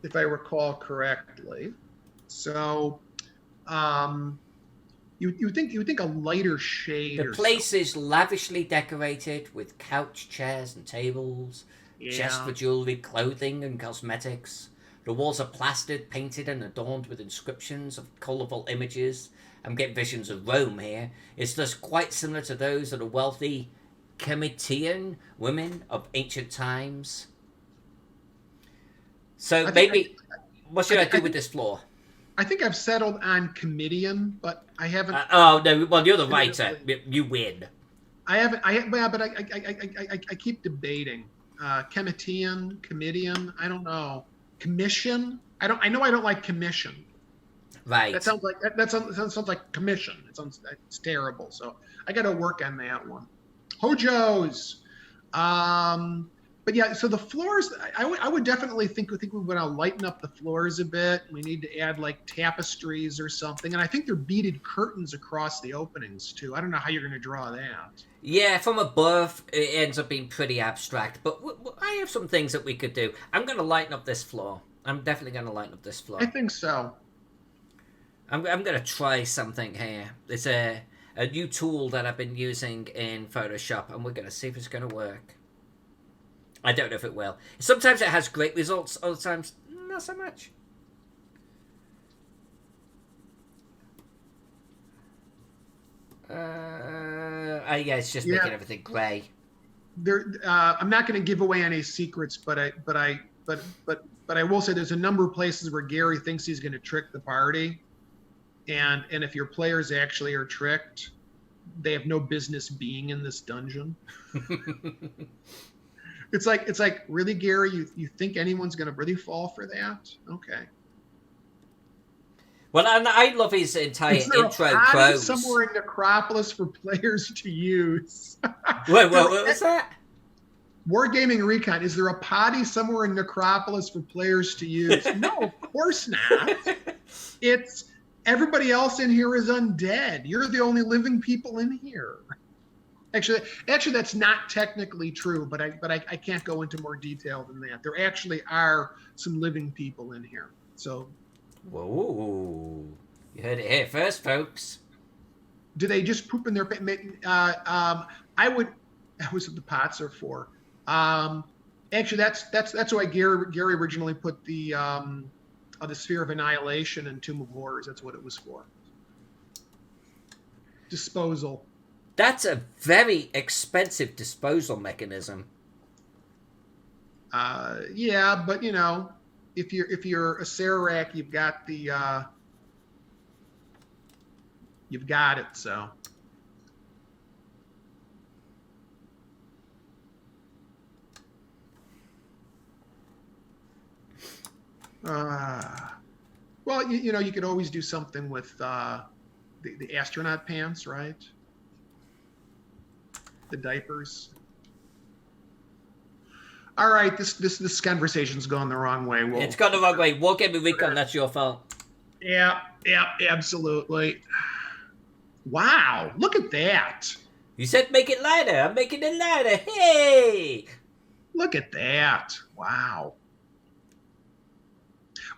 Speaker 2: If I recall correctly. So, you think a lighter shade
Speaker 1: The
Speaker 2: or
Speaker 1: place
Speaker 2: something.
Speaker 1: is lavishly decorated with couch, chairs, and tables, chests
Speaker 2: Yeah.
Speaker 1: for jewelry, clothing, and cosmetics. The walls are plastered, painted, and adorned with inscriptions of colourful images. I'm getting visions of Rome here. It's just quite similar to those of the wealthy Comitian women of ancient times. So
Speaker 2: I think
Speaker 1: maybe, what should I do
Speaker 2: I
Speaker 1: with
Speaker 2: think
Speaker 1: this floor?
Speaker 2: I think I've settled on comedian, but I haven't
Speaker 1: Oh no! Well, you're the writer.
Speaker 2: definitively.
Speaker 1: You win.
Speaker 2: I haven't. Yeah, but I keep debating. Comedian. I don't know. Commission. I don't. I know I don't like commission. That
Speaker 1: Right.
Speaker 2: sounds like sounds like commission. It's terrible. So I got to work on that one. Hojo's. But yeah, so the floors, I would definitely think we want to lighten up the floors a bit. We need to add like tapestries or something, and I think they're beaded curtains across the openings too. I don't know how you're going to draw that.
Speaker 1: Yeah, from above, it ends up being pretty abstract. But I have some things that we could do. I'm going to lighten up this floor. I'm definitely going to lighten up this
Speaker 2: I
Speaker 1: floor.
Speaker 2: think so.
Speaker 1: I'm going to try something here. It's a new tool that I've been using in Photoshop, and we're going to see if it's going to work. I don't know if it will. Sometimes it has great results, other times not so much. Yeah, it's just making everything grey.
Speaker 2: I'm not going to give away any secrets, but I will say there's a number of places where Gary thinks he's going to trick the party, and if your players actually are tricked, they have no business being in this dungeon. It's like really, Gary, you think anyone's going to really fall for that? Okay.
Speaker 1: Well, and I love his entire
Speaker 2: Is there
Speaker 1: intro
Speaker 2: a potty
Speaker 1: prose.
Speaker 2: somewhere in Necropolis for players to use?
Speaker 1: Wait, what was that?
Speaker 2: Wargaming Recon, is there a potty somewhere in Necropolis for players to use? No, of course not. It's everybody else in here is undead. You're the only living people in here. Actually, that's not technically true, but I can't go into more detail than that. There actually are some living people in here. So,
Speaker 1: whoa, you heard it here first, folks.
Speaker 2: do they just poop in their? I would. That was what the pots are for. Actually, that's why Gary originally put the Sphere of Annihilation and Tomb of Horrors. That's what it was for. Disposal.
Speaker 1: That's a very expensive disposal mechanism.
Speaker 2: Yeah, but you know, if you're a Sararak, you've got it. So. Well, you know, you could always do something with the astronaut pants, right? The diapers. All right, this conversation's gone the wrong way.
Speaker 1: It's gone the wrong way. Wargaming Recon, that's your fault.
Speaker 2: Yeah, absolutely. Wow, look at that.
Speaker 1: You said make it lighter. I'm making it lighter. Hey!
Speaker 2: Look at that. Wow.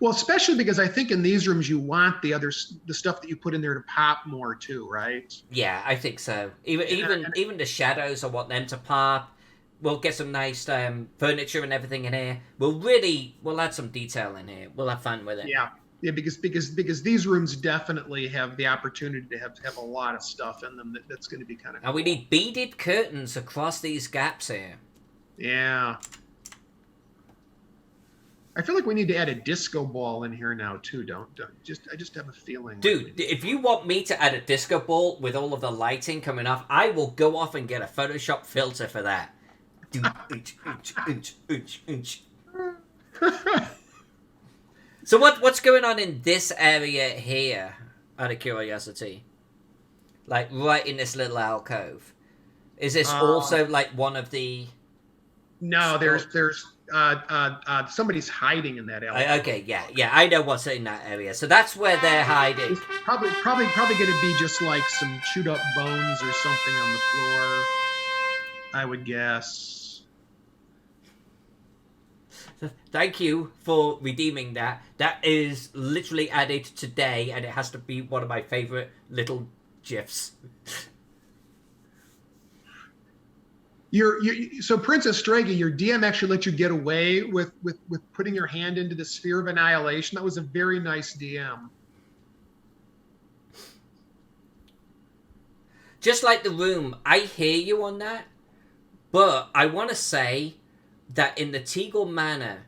Speaker 2: Well, especially because I think in these rooms you want the stuff that you put in there to pop more too, right?
Speaker 1: Yeah, I think so. Even the shadows, I want them to pop. We'll get some nice furniture and everything in here. We'll add some detail in here. We'll have fun with it.
Speaker 2: Yeah, because these rooms definitely have the opportunity to have a lot of stuff in them that's going to be kind of cool.
Speaker 1: And we need beaded curtains across these gaps here.
Speaker 2: Yeah. I feel like we need to add a disco ball in here now too. I just have a feeling.
Speaker 1: Dude, if you want me to add a disco ball with all of the lighting coming off, I will go off and get a Photoshop filter for that. So what's going on in this area here? Out of curiosity, like right in this little alcove, is this also like one of the?
Speaker 2: No, Somebody's hiding in that area.
Speaker 1: Okay, yeah, I know what's in that area. So that's where they're hiding.
Speaker 2: It's probably going to be just like some chewed up bones or something on the floor, I would guess.
Speaker 1: Thank you for redeeming that. That is literally added today, and it has to be one of my favorite little gifs.
Speaker 2: So Princess Strega, your DM actually let you get away with putting your hand into the sphere of annihilation. That was a very nice DM.
Speaker 1: Just like the room, I hear you on that, but I want to say that in the Teagle Manor,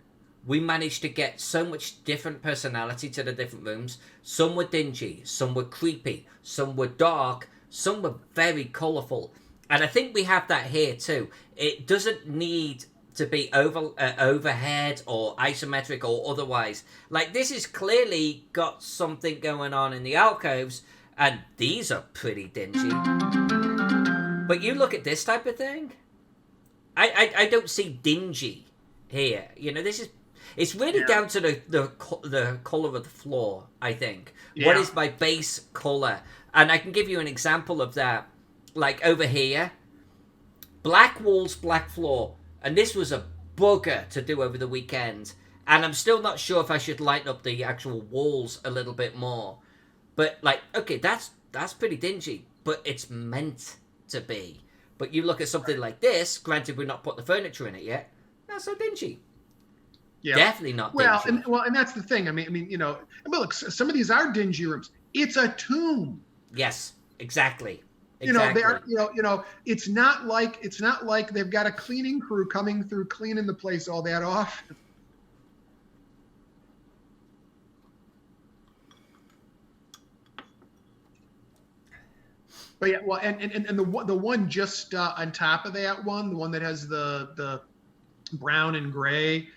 Speaker 1: we managed to get so much different personality to the different rooms. Some were dingy, some were creepy, some were dark, some were very colourful. And I think we have that here too. It doesn't need to be overhead or isometric or otherwise. Like, this has clearly got something going on in the alcoves, and these are pretty dingy. But you look at this type of thing, I don't see dingy here. You know, it's really down to the colour of the floor, I think. Yeah. What is my base colour? And I can give you an example of that. Like over here, black walls, black floor. And this was a bugger to do over the weekend. And I'm still not sure if I should lighten up the actual walls a little bit more. But, like, okay, that's pretty dingy. But it's meant to be. But you look at something like this, granted we've not put the furniture in it yet, not so dingy. Yeah. Definitely not dingy.
Speaker 2: And that's the thing. I mean, you know, look, some of these are dingy rooms. It's a tomb.
Speaker 1: Yes, exactly.
Speaker 2: You know, they are. You know, it's not like they've got a cleaning crew coming through cleaning the place all that often. But yeah, well, and the one just on top of that one, the one that has the brown and gray,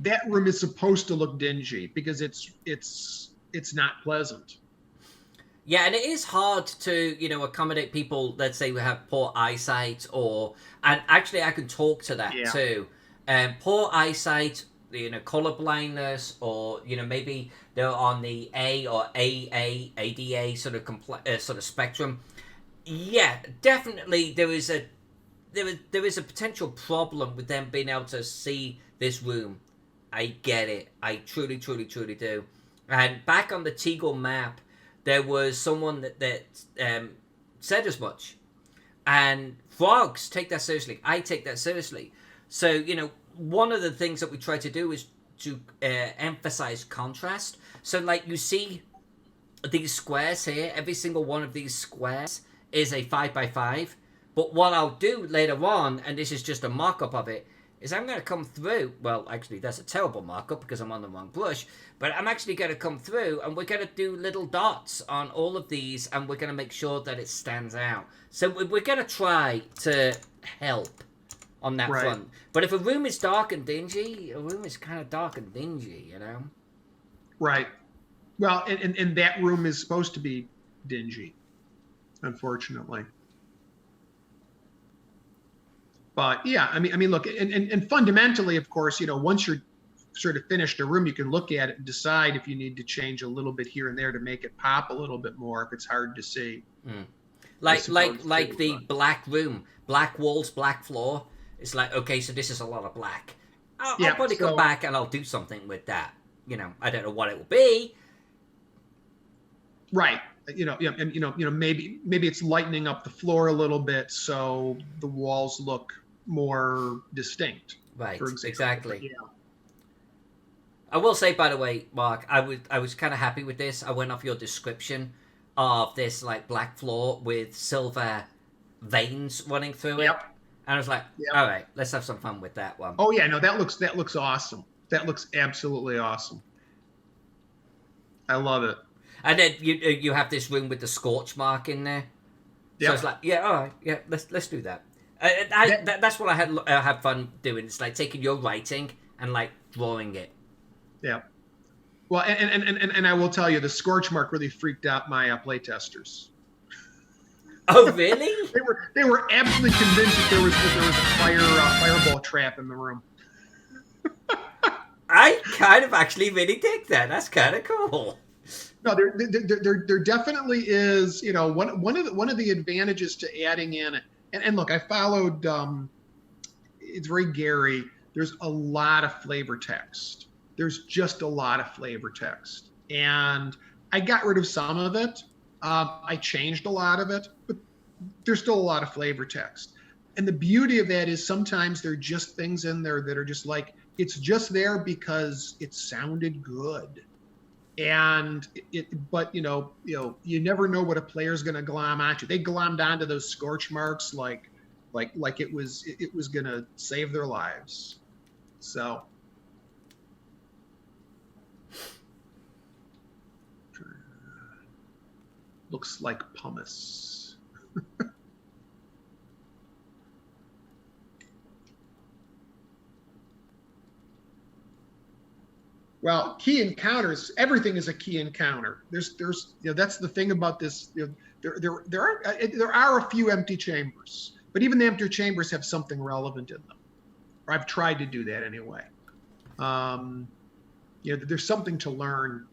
Speaker 2: that room is supposed to look dingy because it's not pleasant.
Speaker 1: Yeah, and it is hard to, you know, accommodate people, let's say, who have poor eyesight and actually I can talk to that too. Poor eyesight, you know, color blindness, or, you know, maybe they're on the A or ADA sort of spectrum. Yeah, definitely there is a potential problem with them being able to see this room. I get it. I truly do. And back on the Teagle map, there was someone that said as much. And frogs take that seriously. I take that seriously. So, you know, one of the things that we try to do is to emphasize contrast. So, like, you see these squares here. Every single one of these squares is a 5x5. But what I'll do later on, and this is just a mock-up of it, is I'm going to come through. Well, actually, that's a terrible markup because I'm on the wrong brush. But I'm actually going to come through, and we're going to do little dots on all of these, and we're going to make sure that it stands out. So we're going to try to help on that front. But if a room is dark and dingy, a room is kind of dark and dingy, you know?
Speaker 2: Right. Well, and that room is supposed to be dingy, unfortunately. But yeah, I mean, look, and fundamentally, of course, you know, once you're sort of finished a room, you can look at it and decide if you need to change a little bit here and there to make it pop a little bit more if it's hard to see.
Speaker 1: Like the black room, black walls, black floor. It's like, okay, so this is a lot of black. I'll probably come back and I'll do something with that. You know, I don't know what it will be.
Speaker 2: Right. You know, and you know, maybe it's lightening up the floor a little bit so the walls look more distinct.
Speaker 1: Right.
Speaker 2: For example.
Speaker 1: Exactly.
Speaker 2: But, yeah.
Speaker 1: I will say, by the way, Mark, I was kind of happy with this. I went off your description of this like black floor with silver veins running through it, and I was like, all right, let's have some fun with that one.
Speaker 2: Oh yeah, no, that looks awesome. That looks absolutely awesome. I love it.
Speaker 1: And then you have this room with the scorch mark in there. Yep. So it's like, yeah, all right, yeah, let's do that. That's what I had fun doing. It's like taking your writing and like drawing it.
Speaker 2: Yeah. Well, and I will tell you, the scorch mark really freaked out my playtesters.
Speaker 1: Oh, really?
Speaker 2: they were absolutely convinced that there was a fireball trap in the room.
Speaker 1: I kind of actually really dig that. That's kind of cool.
Speaker 2: No, there definitely is. You know, one of the advantages to adding in, and look, I followed. It's very Gary. There's a lot of flavor text. There's just a lot of flavor text, and I got rid of some of it. I changed a lot of it, but there's still a lot of flavor text. And the beauty of that is sometimes there are just things in there that are just like, it's just there because it sounded good. And but you never know what a player's going to glom onto. They glommed onto those scorch marks like it was going to save their lives. So looks like pumice. Well, key encounters, everything is a key encounter. There's that's the thing about this. There are a few empty chambers, but even the empty chambers have something relevant in them. Or I've tried to do that anyway. There's something to learn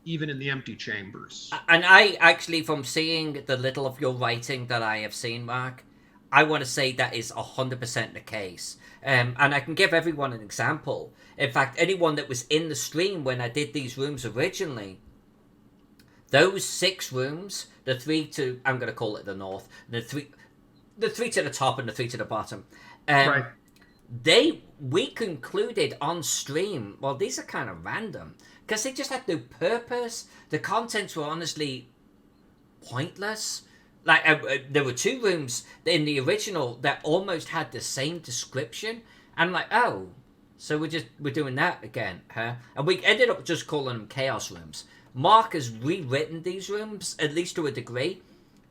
Speaker 2: even in the empty chambers.
Speaker 1: And I actually, from seeing the little of your writing that I have seen, Mark, I want to say that is 100% the case. And I can give everyone an example. In fact, anyone that was in the stream when I did these rooms originally, those 6 rooms, the 3 to, I'm going to call it the north, the three to the top and the 3 to the bottom,
Speaker 2: right.
Speaker 1: We concluded on stream, well, these are kind of random, because they just had no purpose. The contents were honestly pointless. Like, there were 2 rooms in the original that almost had the same description. I'm like, oh, so we're doing that again, huh? And we ended up just calling them chaos rooms. Mark has rewritten these rooms, at least to a degree,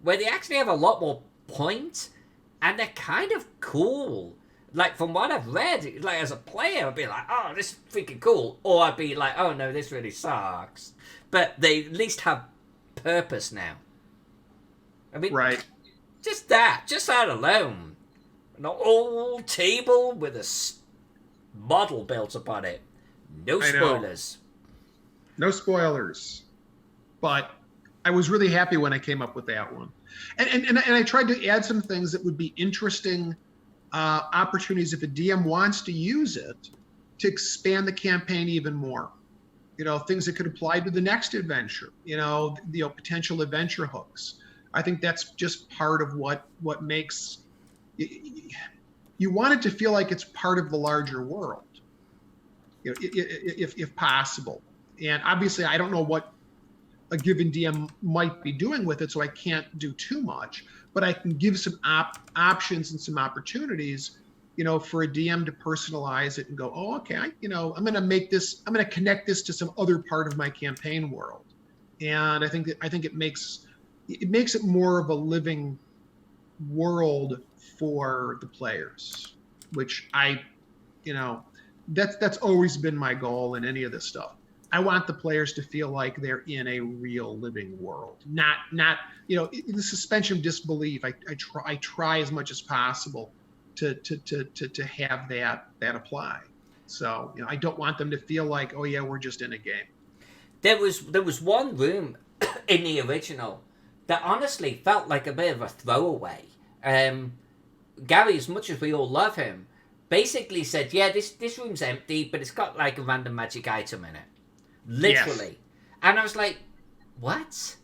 Speaker 1: where they actually have a lot more point, and they're kind of cool. Like, from what I've read, like, as a player, I'd be like, oh, this is freaking cool. Or I'd be like, oh, no, this really sucks. But they at least have purpose now. I mean,
Speaker 2: right.
Speaker 1: Just that alone. An old table with a model built upon it. No spoilers.
Speaker 2: No spoilers. But I was really happy when I came up with that one. And I tried to add some things that would be interesting opportunities if a DM wants to use it to expand the campaign even more. Things that could apply to the next adventure, potential adventure hooks. I think that's just part of what makes you want it to feel like it's part of the larger world, if possible. And obviously, I don't know what a given DM might be doing with it, so I can't do too much. But I can give some options and some opportunities, for a DM to personalize it and go, oh, okay, I'm going to connect this to some other part of my campaign world. And I think it makes it more of a living world for the players, which that's always been my goal in any of this stuff. I want the players to feel like they're in a real living world, not the suspension of disbelief. I try as much as possible to have that apply. So I don't want them to feel like, oh yeah, we're just in a game.
Speaker 1: There was one room in the original that honestly felt like a bit of a throwaway. Gary, as much as we all love him, basically said, yeah, this room's empty, but it's got like a random magic item in it. Literally. Yes. And I was like, what?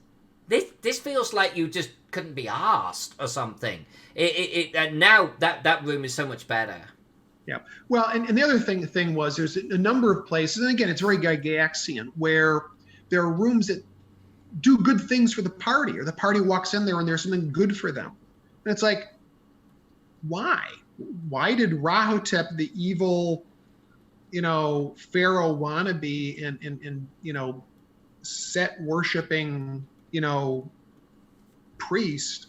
Speaker 1: This feels like you just couldn't be arsed or something. And now that room is so much better.
Speaker 2: Yeah. Well, and the other thing was there's a number of places, and again, it's very Gygaxian, where there are rooms that do good things for the party, or the party walks in there and there's something good for them. And it's like, why? Why did Rahotep, the evil, pharaoh wannabe and set worshiping, priest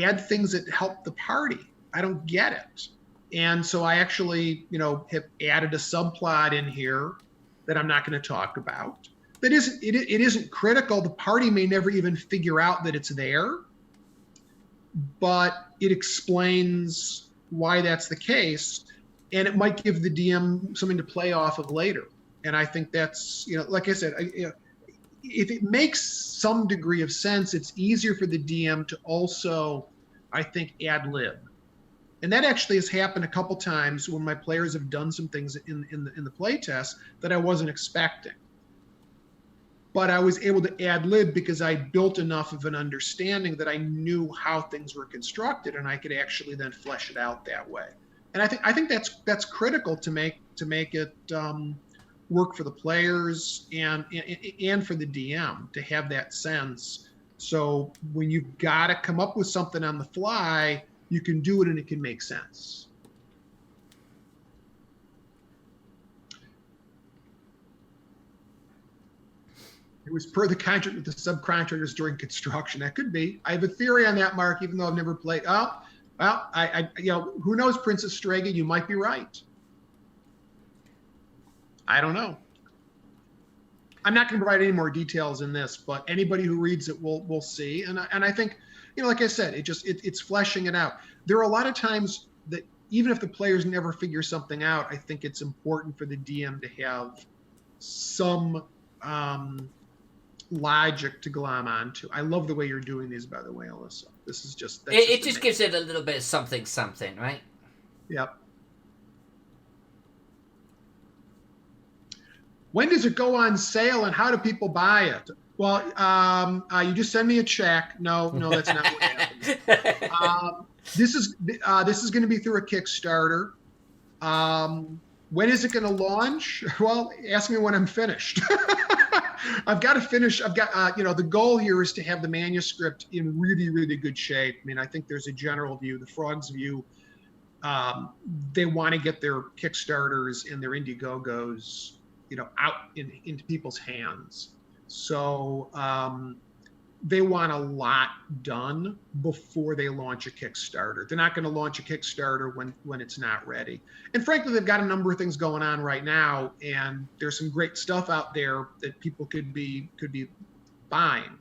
Speaker 2: add things that help the party? I don't get it. And so I actually, have added a subplot in here that I'm not going to talk about. It isn't critical. The party may never even figure out that it's there, but it explains why that's the case. and it might give the DM something to play off of later. And I think that's, like I said, if it makes some degree of sense, it's easier for the DM to also, I think, ad lib. And that actually has happened a couple times when my players have done some things in the play test that I wasn't expecting. But I was able to ad lib because I built enough of an understanding that I knew how things were constructed, and I could actually then flesh it out that way. And I think that's critical to make it work for the players and for the DM, to have that sense. So when you've got to come up with something on the fly, you can do it and it can make sense. It was per the contract with the subcontractors during construction. That could be. I have a theory on that, Mark, even though I've never played. Oh, well, who knows, Princess Strega? You might be right. I don't know. I'm not going to provide any more details in this, but anybody who reads it will see. And I think, like I said, it's fleshing it out. There are a lot of times that even if the players never figure something out, I think it's important for the DM to have some logic to glom onto. I love the way you're doing these, by the way, Alyssa. This is just
Speaker 1: it just gives it a little bit of something, right?
Speaker 2: Yep. When does it go on sale and how do people buy it? Well, you just send me a check. No, that's not what happens. This is going to be through a Kickstarter. When is it going to launch? Well, ask me when I'm finished. I've got to finish. I've got, the goal here is to have the manuscript in really, really good shape. I mean, I think there's a general view, the Frogs view. They want to get their Kickstarters and their Indiegogos, out into people's hands. So they want a lot done before they launch a Kickstarter. They're not going to launch a Kickstarter when it's not ready. And frankly, they've got a number of things going on right now, and there's some great stuff out there that people could be buying.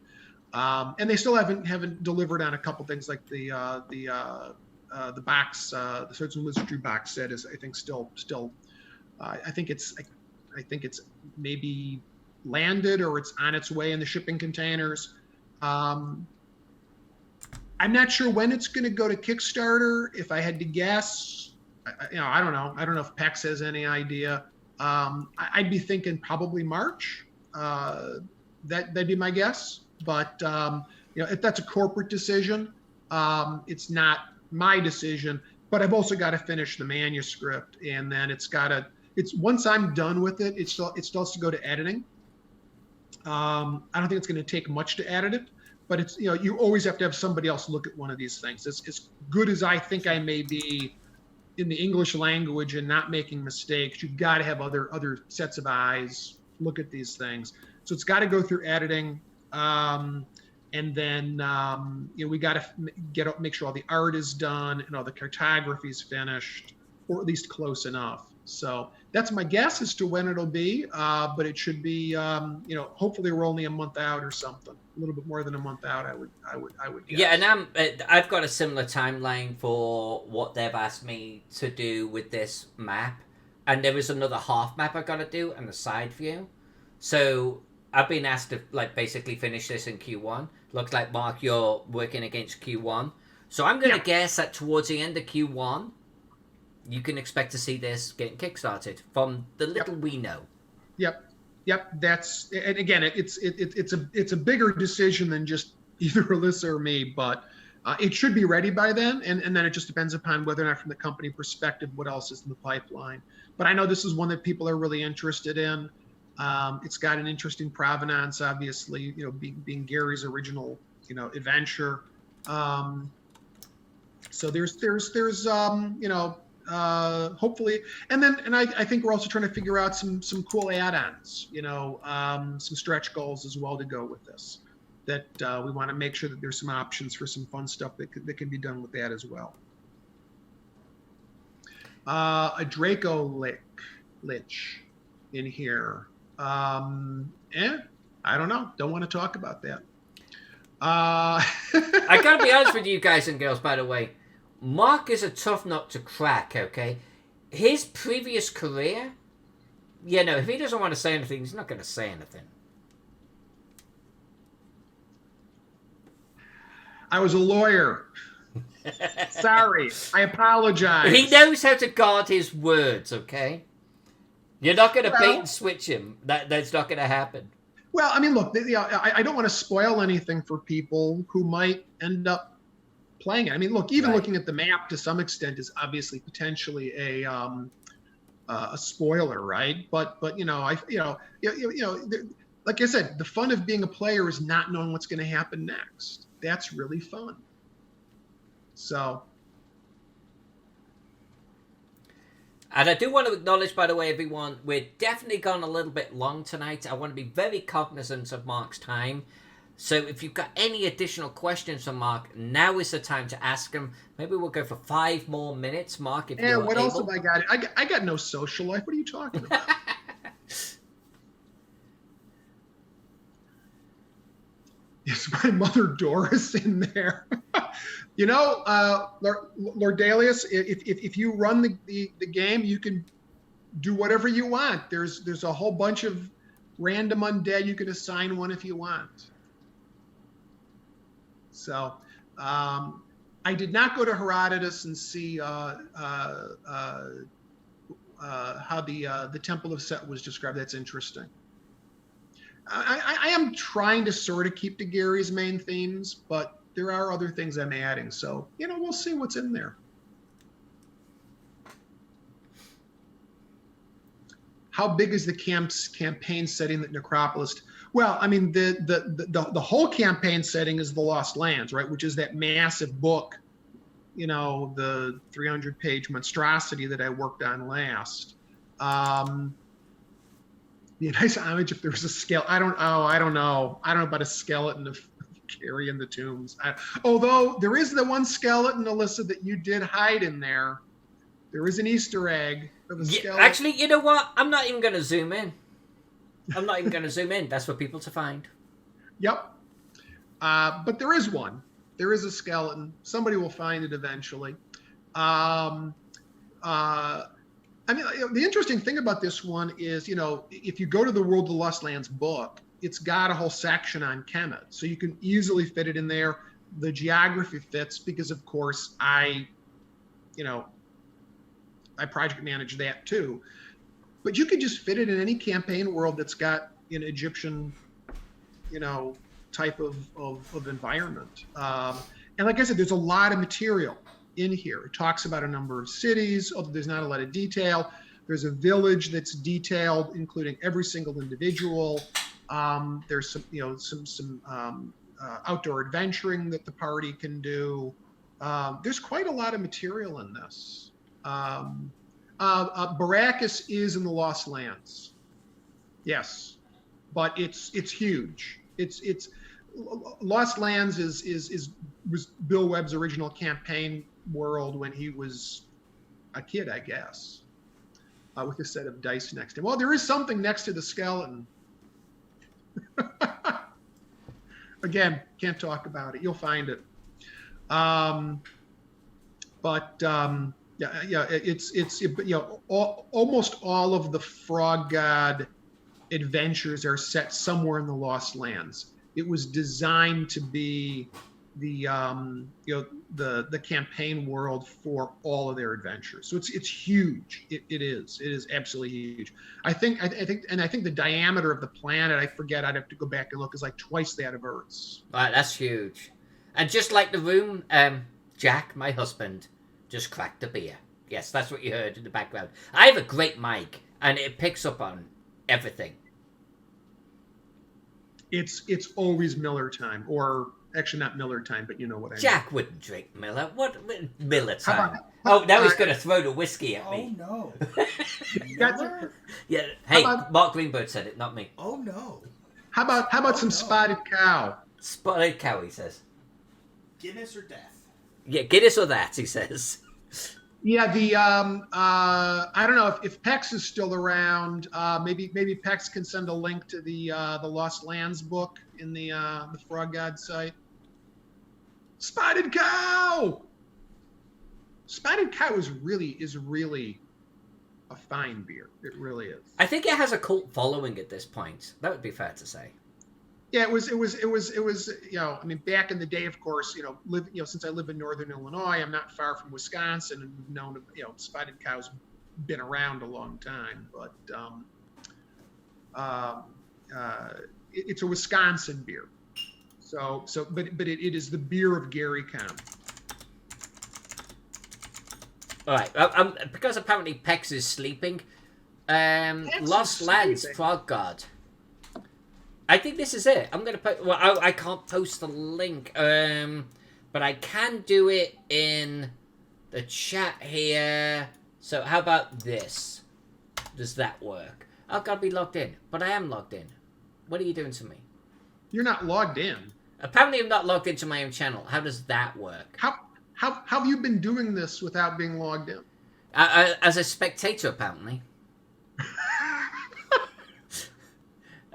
Speaker 2: And they still haven't delivered on a couple things, like the box, the Swords and Wizardry box set is, I think, still. I think it's maybe landed or it's on its way in the shipping containers. I'm not sure when it's going to go to Kickstarter. If I had to guess, I don't know. I don't know if PEX has any idea. I'd be thinking probably March. That'd be my guess. But if that's a corporate decision, it's not my decision. But I've also got to finish the manuscript, and then once I'm done with it, it still has to go to editing. I don't think it's going to take much to edit it, but it's, you always have to have somebody else look at one of these things. As good as I think I may be in the English language and not making mistakes, you've got to have other sets of eyes look at these things. So it's got to go through editing. And then, we got to make sure all the art is done and all the cartography is finished, or at least close enough. So that's my guess as to when it'll be, but it should be, hopefully we're only a month out or something, a little bit more than a month out. I would guess.
Speaker 1: Yeah, and I've got a similar timeline for what they've asked me to do with this map, and there was another half map I got to do and a side view. So I've been asked to basically finish this in Q1. Looks like, Mark, you're working against Q1, so I'm going to guess that towards the end of Q1. You can expect to see this getting kickstarted from the little we know. Yep.
Speaker 2: That's, and again, it's a bigger decision than just either Alyssa or me, but it should be ready by then. And then it just depends upon whether or not, from the company perspective, what else is in the pipeline. But I know this is one that people are really interested in. It's got an interesting provenance, obviously, being Gary's original, adventure. So there's hopefully, and I think we're also trying to figure out some cool add-ons, some stretch goals as well to go with this, that we want to make sure that there's some options for some fun stuff that can be done with that as well. A Draco Lich in here. I don't know. Don't want to talk about that.
Speaker 1: I gotta be honest with you guys and girls, by the way. Mark is a tough nut to crack, okay? his previous career, if he doesn't want to say anything, he's not going to say anything.
Speaker 2: I was a lawyer. Sorry, I apologize.
Speaker 1: He knows how to guard his words, okay? You're not going to bait and switch him. That's not going to happen.
Speaker 2: Well, I mean, look, I don't want to spoil anything for people who might end up playing it. I mean, look, even looking at the map to some extent is obviously potentially a spoiler, right? But like I said, the fun of being a player is not knowing what's going to happen next. That's really fun. So.
Speaker 1: And I do want to acknowledge, by the way, everyone, we're definitely gone a little bit long tonight. I want to be very cognizant of Mark's time. So if you've got any additional questions for Mark, now is the time to ask him. Maybe we'll go for 5 more minutes, Mark, if you're
Speaker 2: what
Speaker 1: able.
Speaker 2: Else have I got? I got no social life. What are you talking about? Is my mother Doris in there? Lord Dalius, if you run the game, you can do whatever you want. There's a whole bunch of random undead. You can assign one if you want. So I did not go to Herodotus and see how the Temple of Set was described. That's interesting. I am trying to sort of keep to Gary's main themes, but there are other things I'm adding. So, we'll see what's in there. How big is the campaign setting that Necropolis? Well, I mean, the whole campaign setting is the Lost Lands, right? Which is that massive book, the 300-page monstrosity that I worked on last. Be a nice homage if there was a skeleton. I don't know about a skeleton of Carrie in the tombs. Although there is the one skeleton, Alyssa, that you did hide in there. There is an Easter egg of a skeleton.
Speaker 1: Actually, you know what? I'm not even going to zoom in. That's for people to find.
Speaker 2: Yep. But there is one. There is a skeleton. Somebody will find it eventually. I mean, the interesting thing about this one is, if you go to the World of the Lost Lands book, it's got a whole section on Kemet. So you can easily fit it in there. The geography fits because, of course, I project manage that too. But you could just fit it in any campaign world that's got an Egyptian, type of environment. And like I said, there's a lot of material in here. It talks about a number of cities, although there's not a lot of detail. There's a village that's detailed, including every single individual. There's some outdoor adventuring that the party can do. There's quite a lot of material in this. Baracus is in the Lost Lands. Yes, but it's huge. It's Lost Lands was Bill Webb's original campaign world when he was a kid, I guess, with a set of dice next to him. Well, there is something next to the skeleton. Again, can't talk about it. You'll find it. Almost all of the Frog God adventures are set somewhere in the Lost Lands. It was designed to be the campaign world for all of their adventures. So it's huge. It is absolutely huge. I think the diameter of the planet, I forget, I'd have to go back and look, is like twice that of Earth's.
Speaker 1: Right, that's huge. And just like the room, Jack, my husband, just cracked a beer. Yes, that's what you heard in the background. I have a great mic, and it picks up on everything.
Speaker 2: It's always Miller time, or actually not Miller time, but you know what I mean.
Speaker 1: Jack wouldn't drink Miller. What Miller time? Now he's going to throw the whiskey at me.
Speaker 3: Oh, no.
Speaker 2: Miller?
Speaker 1: Yeah. Hey, Mark Greenberg said it, not me.
Speaker 3: Oh, no.
Speaker 2: How about some spotted cow?
Speaker 1: Spotted cow, he says.
Speaker 3: Guinness or death?
Speaker 1: Yeah, Guinness or that, he says.
Speaker 2: Yeah, I don't know if Pex is still around. Maybe Pex can send a link to the Lost Lands book in the Frog God site. Spotted cow. Spotted cow is really a fine beer. It really is.
Speaker 1: I think it has a cult following at this point. That would be fair to say.
Speaker 2: Yeah, it was. I mean, back in the day, of course, since I live in northern Illinois, I'm not far from Wisconsin, and we've known, Spotted Cow's been around a long time, but it's a Wisconsin beer. But it is the beer of Gary County.
Speaker 1: All right, because apparently Pex is sleeping. Lost Lands, Frog God. I think this is it. I'm gonna put. Well, I can't post the link, but I can do it in the chat here. So how about this? Does that work? I've got to be logged in, but I am logged in. What are you doing to me?
Speaker 2: You're not logged in.
Speaker 1: Apparently, I'm not logged into my own channel. How does that work?
Speaker 2: How have you been doing this without being logged in?
Speaker 1: As a spectator, apparently.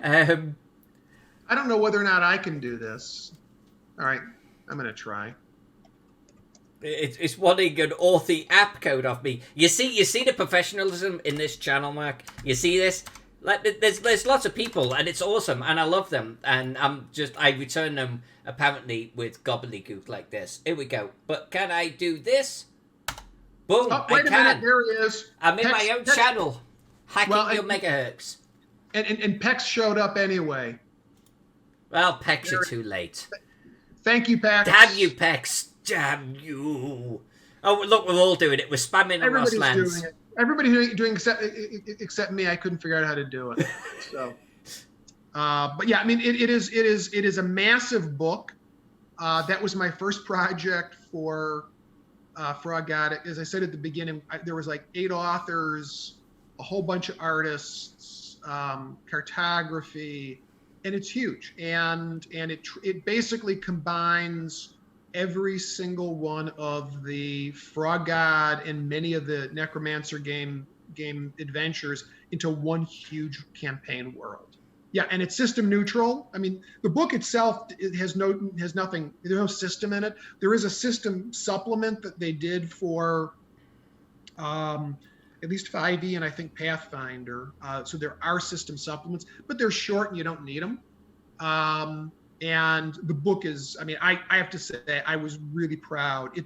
Speaker 2: I don't know whether or not I can do this. All right, I'm gonna try.
Speaker 1: It's wanting an Authy app code off me. You see the professionalism in this channel, Mark. You see this? Like, there's lots of people, and it's awesome, and I love them, and I return them apparently with gobbledygook like this. Here we go. But can I do this? Boom!
Speaker 2: Oh, wait a minute, there he is.
Speaker 1: I'm in my own channel, hacking your megahertz.
Speaker 2: And Pex showed up anyway.
Speaker 1: Well, Pex, you're too late.
Speaker 2: Thank you, Pex.
Speaker 1: Damn you, Pex. Damn you. Oh, look, we're all doing it. We're spamming the Lost Lands.
Speaker 2: Doing it. Everybody's doing except me. I couldn't figure out how to do it. So, but yeah, I mean, it is a massive book. That was my first project for Frog God. As I said at the beginning, there was like 8 authors, a whole bunch of artists, cartography, and it's huge. And it basically combines every single one of the Frog God and many of the Necromancer game adventures into one huge campaign world. Yeah, and it's system neutral. I mean, the book itself has nothing. There's no system in it. There is a system supplement that they did for at least 5e and I think Pathfinder. So there are system supplements, but they're short and you don't need them. And the book is, I mean, I have to say, I was really proud.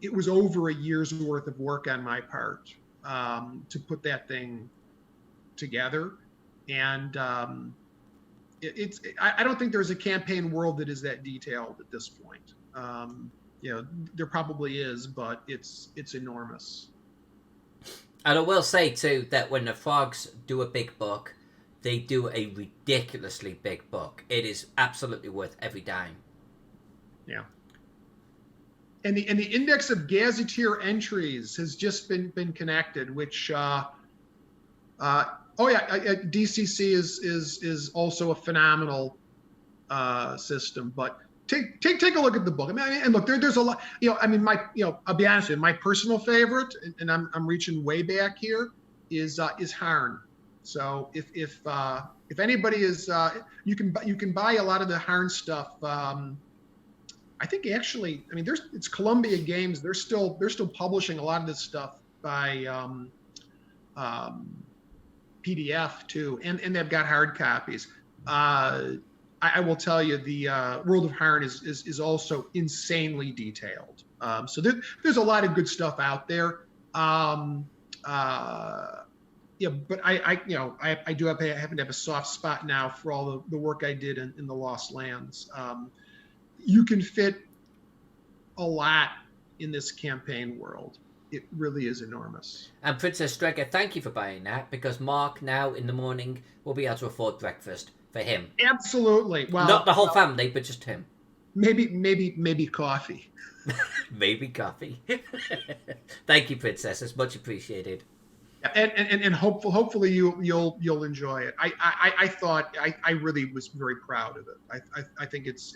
Speaker 2: It was over a year's worth of work on my part to put that thing together. And I don't think there's a campaign world that is that detailed at this point. There probably is, but it's enormous.
Speaker 1: And I will say, too, that when the Frogs do a big book, they do a ridiculously big book. It is absolutely worth every dime.
Speaker 2: Yeah. And the index of gazetteer entries has just been connected, which DCC is also a phenomenal system. But take a look at the book. I mean, and look, there's a lot. I'll be honest with you. My personal favorite, and I'm reaching way back here, is Harn. So if anybody is, you can buy a lot of the Harn stuff. I think actually, I mean, it's Columbia Games. They're still publishing a lot of this stuff by PDF too, and they've got hard copies. I will tell you, the World of Harn is also insanely detailed. So there's a lot of good stuff out there. Yeah, but I do happen to have a soft spot now for all the work I did in the Lost Lands. You can fit a lot in this campaign world. It really is enormous.
Speaker 1: And Princess Stregger, thank you for buying that, because Mark now in the morning will be able to afford breakfast for him.
Speaker 2: Absolutely. Well,
Speaker 1: not the whole family, but just him.
Speaker 2: Maybe coffee.
Speaker 1: Maybe coffee. Thank you, Princess. It's much appreciated.
Speaker 2: And hopefully you'll enjoy it. I thought I really was very proud of it. I think it's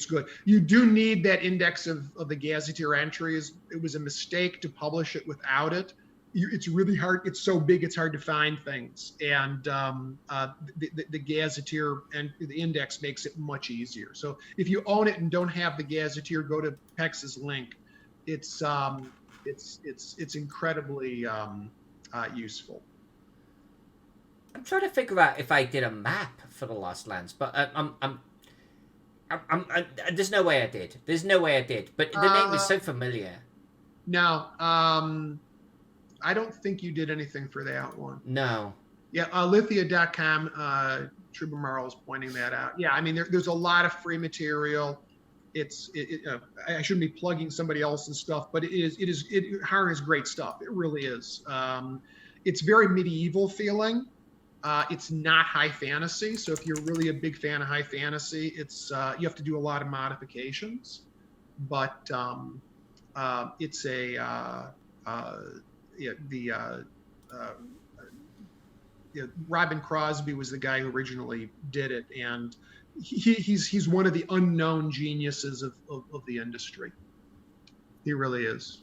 Speaker 2: good. You do need that index of the gazetteer entries. It was a mistake to publish it without it. It's really hard. It's so big, it's hard to find things. And the gazetteer and the index makes it much easier. So if you own it and don't have the gazetteer, go to Pex's link. It's it's incredibly useful.
Speaker 1: I'm trying to figure out if I did a map for the Lost Lands, but there's no way I did. There's no way I did. But the name is so familiar.
Speaker 2: No, I don't think you did anything for that one.
Speaker 1: No.
Speaker 2: Yeah, Lithia.com, Truba Marl is pointing that out. Yeah, I mean, there's a lot of free material. I shouldn't be plugging somebody else's stuff, but Harn is great stuff. It really is. It's very medieval feeling. It's not high fantasy. So if you're really a big fan of high fantasy, you have to do a lot of modifications, but it's Robin Crosby was the guy who originally did it, and he's one of the unknown geniuses of the industry. He really is.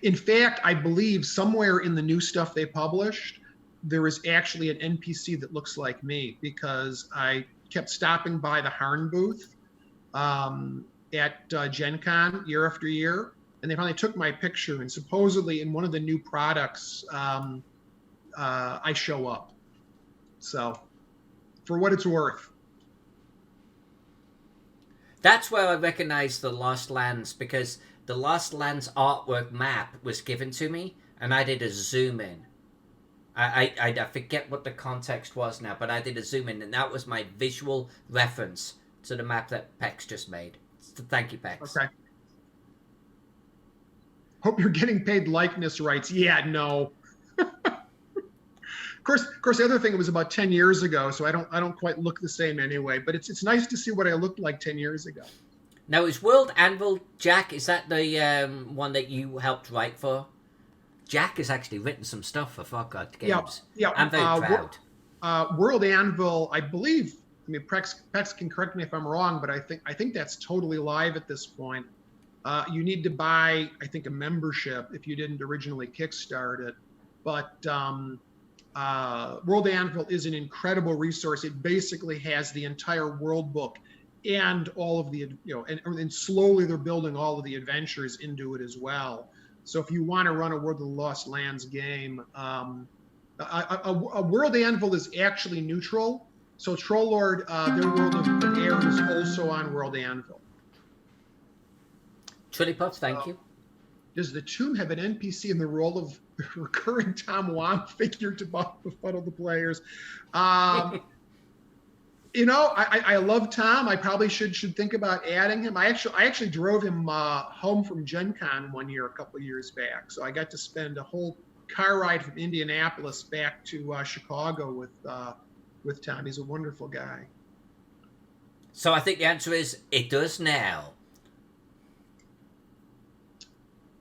Speaker 2: In fact, I believe somewhere in the new stuff they published, there is actually an NPC that looks like me, because I kept stopping by the Harn booth at Gen Con year after year, and they finally took my picture, and supposedly in one of the new products, I show up. So, for what it's worth.
Speaker 1: That's where I recognized the Lost Lands, because the Lost Lands artwork map was given to me, and I did a zoom in. I forget what the context was now, but I did a zoom in, and that was my visual reference to the map that Pex just made. So thank you, Pex.
Speaker 2: Okay. Hope you're getting paid likeness rights. Yeah, no. Of course, the other thing, it was about 10 years ago, so I don't quite look the same anyway. But it's nice to see what I looked like 10 years ago.
Speaker 1: Now, is World Anvil, Jack, is that the one that you helped write for? Jack has actually written some stuff for Far Cry Games.
Speaker 2: Yeah.
Speaker 1: I'm very proud.
Speaker 2: World Anvil, I believe. I mean, Pex can correct me if I'm wrong, but I think that's totally live at this point. You need to buy, I think, a membership if you didn't originally kickstart it. But World Anvil is an incredible resource. It basically has the entire world book and all of the, and slowly they're building all of the adventures into it as well. So if you want to run a World of the Lost Lands game, a World Anvil is actually neutral. So Trollord, their World of Air is also on World Anvil.
Speaker 1: Trillipots, thank you.
Speaker 2: Does the tomb have an NPC in the role of recurring Tom Wong figure to befuddle the players? I love Tom. I probably should think about adding him. I actually drove him home from Gen Con one year, a couple of years back. So I got to spend a whole car ride from Indianapolis back to Chicago with Tom. He's a wonderful guy.
Speaker 1: So I think the answer is it does now.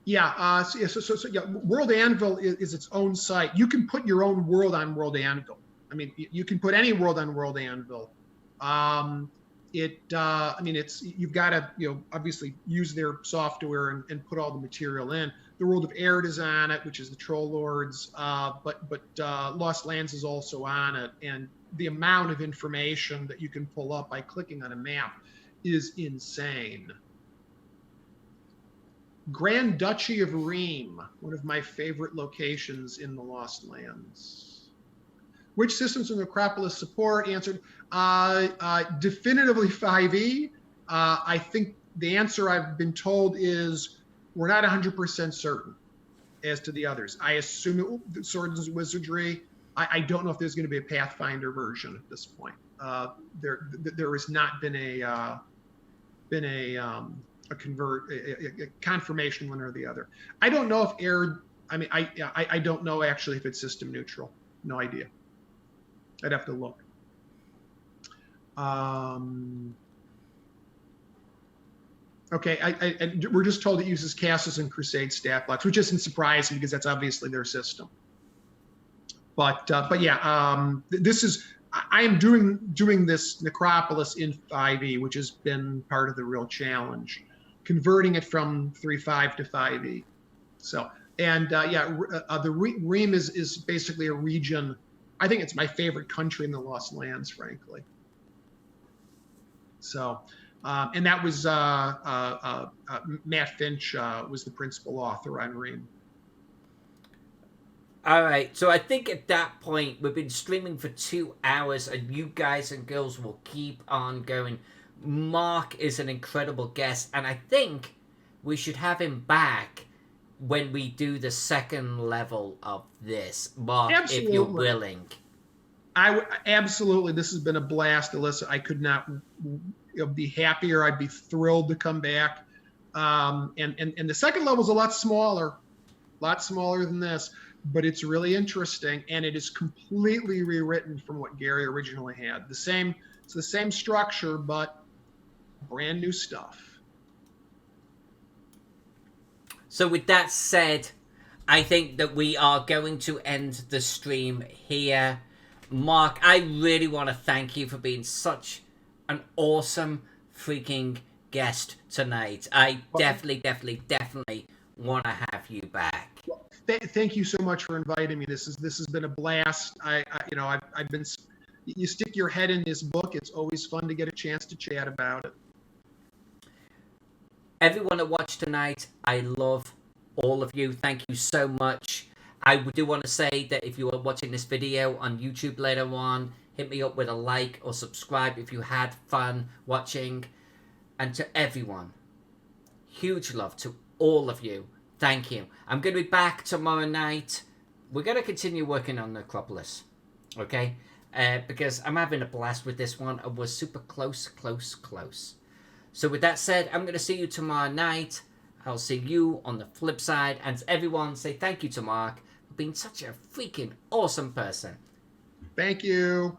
Speaker 2: Yeah. So World Anvil is its own site. You can put your own world on World Anvil. I mean, you can put any world on World Anvil. You've got to, obviously use their software and put all the material in. The World of Air is on it, which is the Troll Lords, but Lost Lands is also on it. And the amount of information that you can pull up by clicking on a map is insane. Grand Duchy of Rheims, one of my favorite locations in the Lost Lands. Which systems will Necropolis support? Answered, definitively 5e. I think the answer I've been told is we're not 100% certain as to the others. I assume it will be Swords and Wizardry. I don't know if there's going to be a Pathfinder version at this point. There has not been a confirmation one or the other. I don't know if Air. I don't know actually if it's system neutral. No idea. I'd have to look. Okay, and we're just told it uses Castles and Crusade stat blocks, which isn't surprising because that's obviously their system. But yeah, I am doing this Necropolis in 5e, which has been part of the real challenge, converting it from 3.5 to 5e. So, and the Rheims is basically a region. I think it's my favorite country in the Lost Lands, frankly. So, And that was Matt Finch was the principal author on Ream.
Speaker 1: All right, so I think at that point we've been streaming for 2 hours, and you guys and girls will keep on going. Mark is an incredible guest, and I think we should have him back when we do the second level of this. Mark,
Speaker 2: Absolutely.
Speaker 1: if you're willing.
Speaker 2: Absolutely. This has been a blast, Alyssa. I could not be happier. I'd be thrilled to come back. And the second level is a lot smaller than this, but it's really interesting, and it is completely rewritten from what Gary originally had. It's the same structure, but brand new stuff.
Speaker 1: So with that said, I think that we are going to end the stream here. Mark, I really want to thank you for being such an awesome freaking guest tonight. I definitely want to have you back.
Speaker 2: Well, thank you so much for inviting me. This has been a blast. I've been. You stick your head in this book. It's always fun to get a chance to chat about it.
Speaker 1: Everyone that watched tonight, I love all of you. Thank you so much. I do want to say that if you are watching this video on YouTube later on, hit me up with a like or subscribe if you had fun watching. And to everyone, huge love to all of you. Thank you. I'm going to be back tomorrow night. We're going to continue working on Necropolis. Okay? Because I'm having a blast with this one. And we're super close. So with that said, I'm going to see you tomorrow night. I'll see you on the flip side. And to everyone, say thank you to Mark for being such a freaking awesome person.
Speaker 2: Thank you.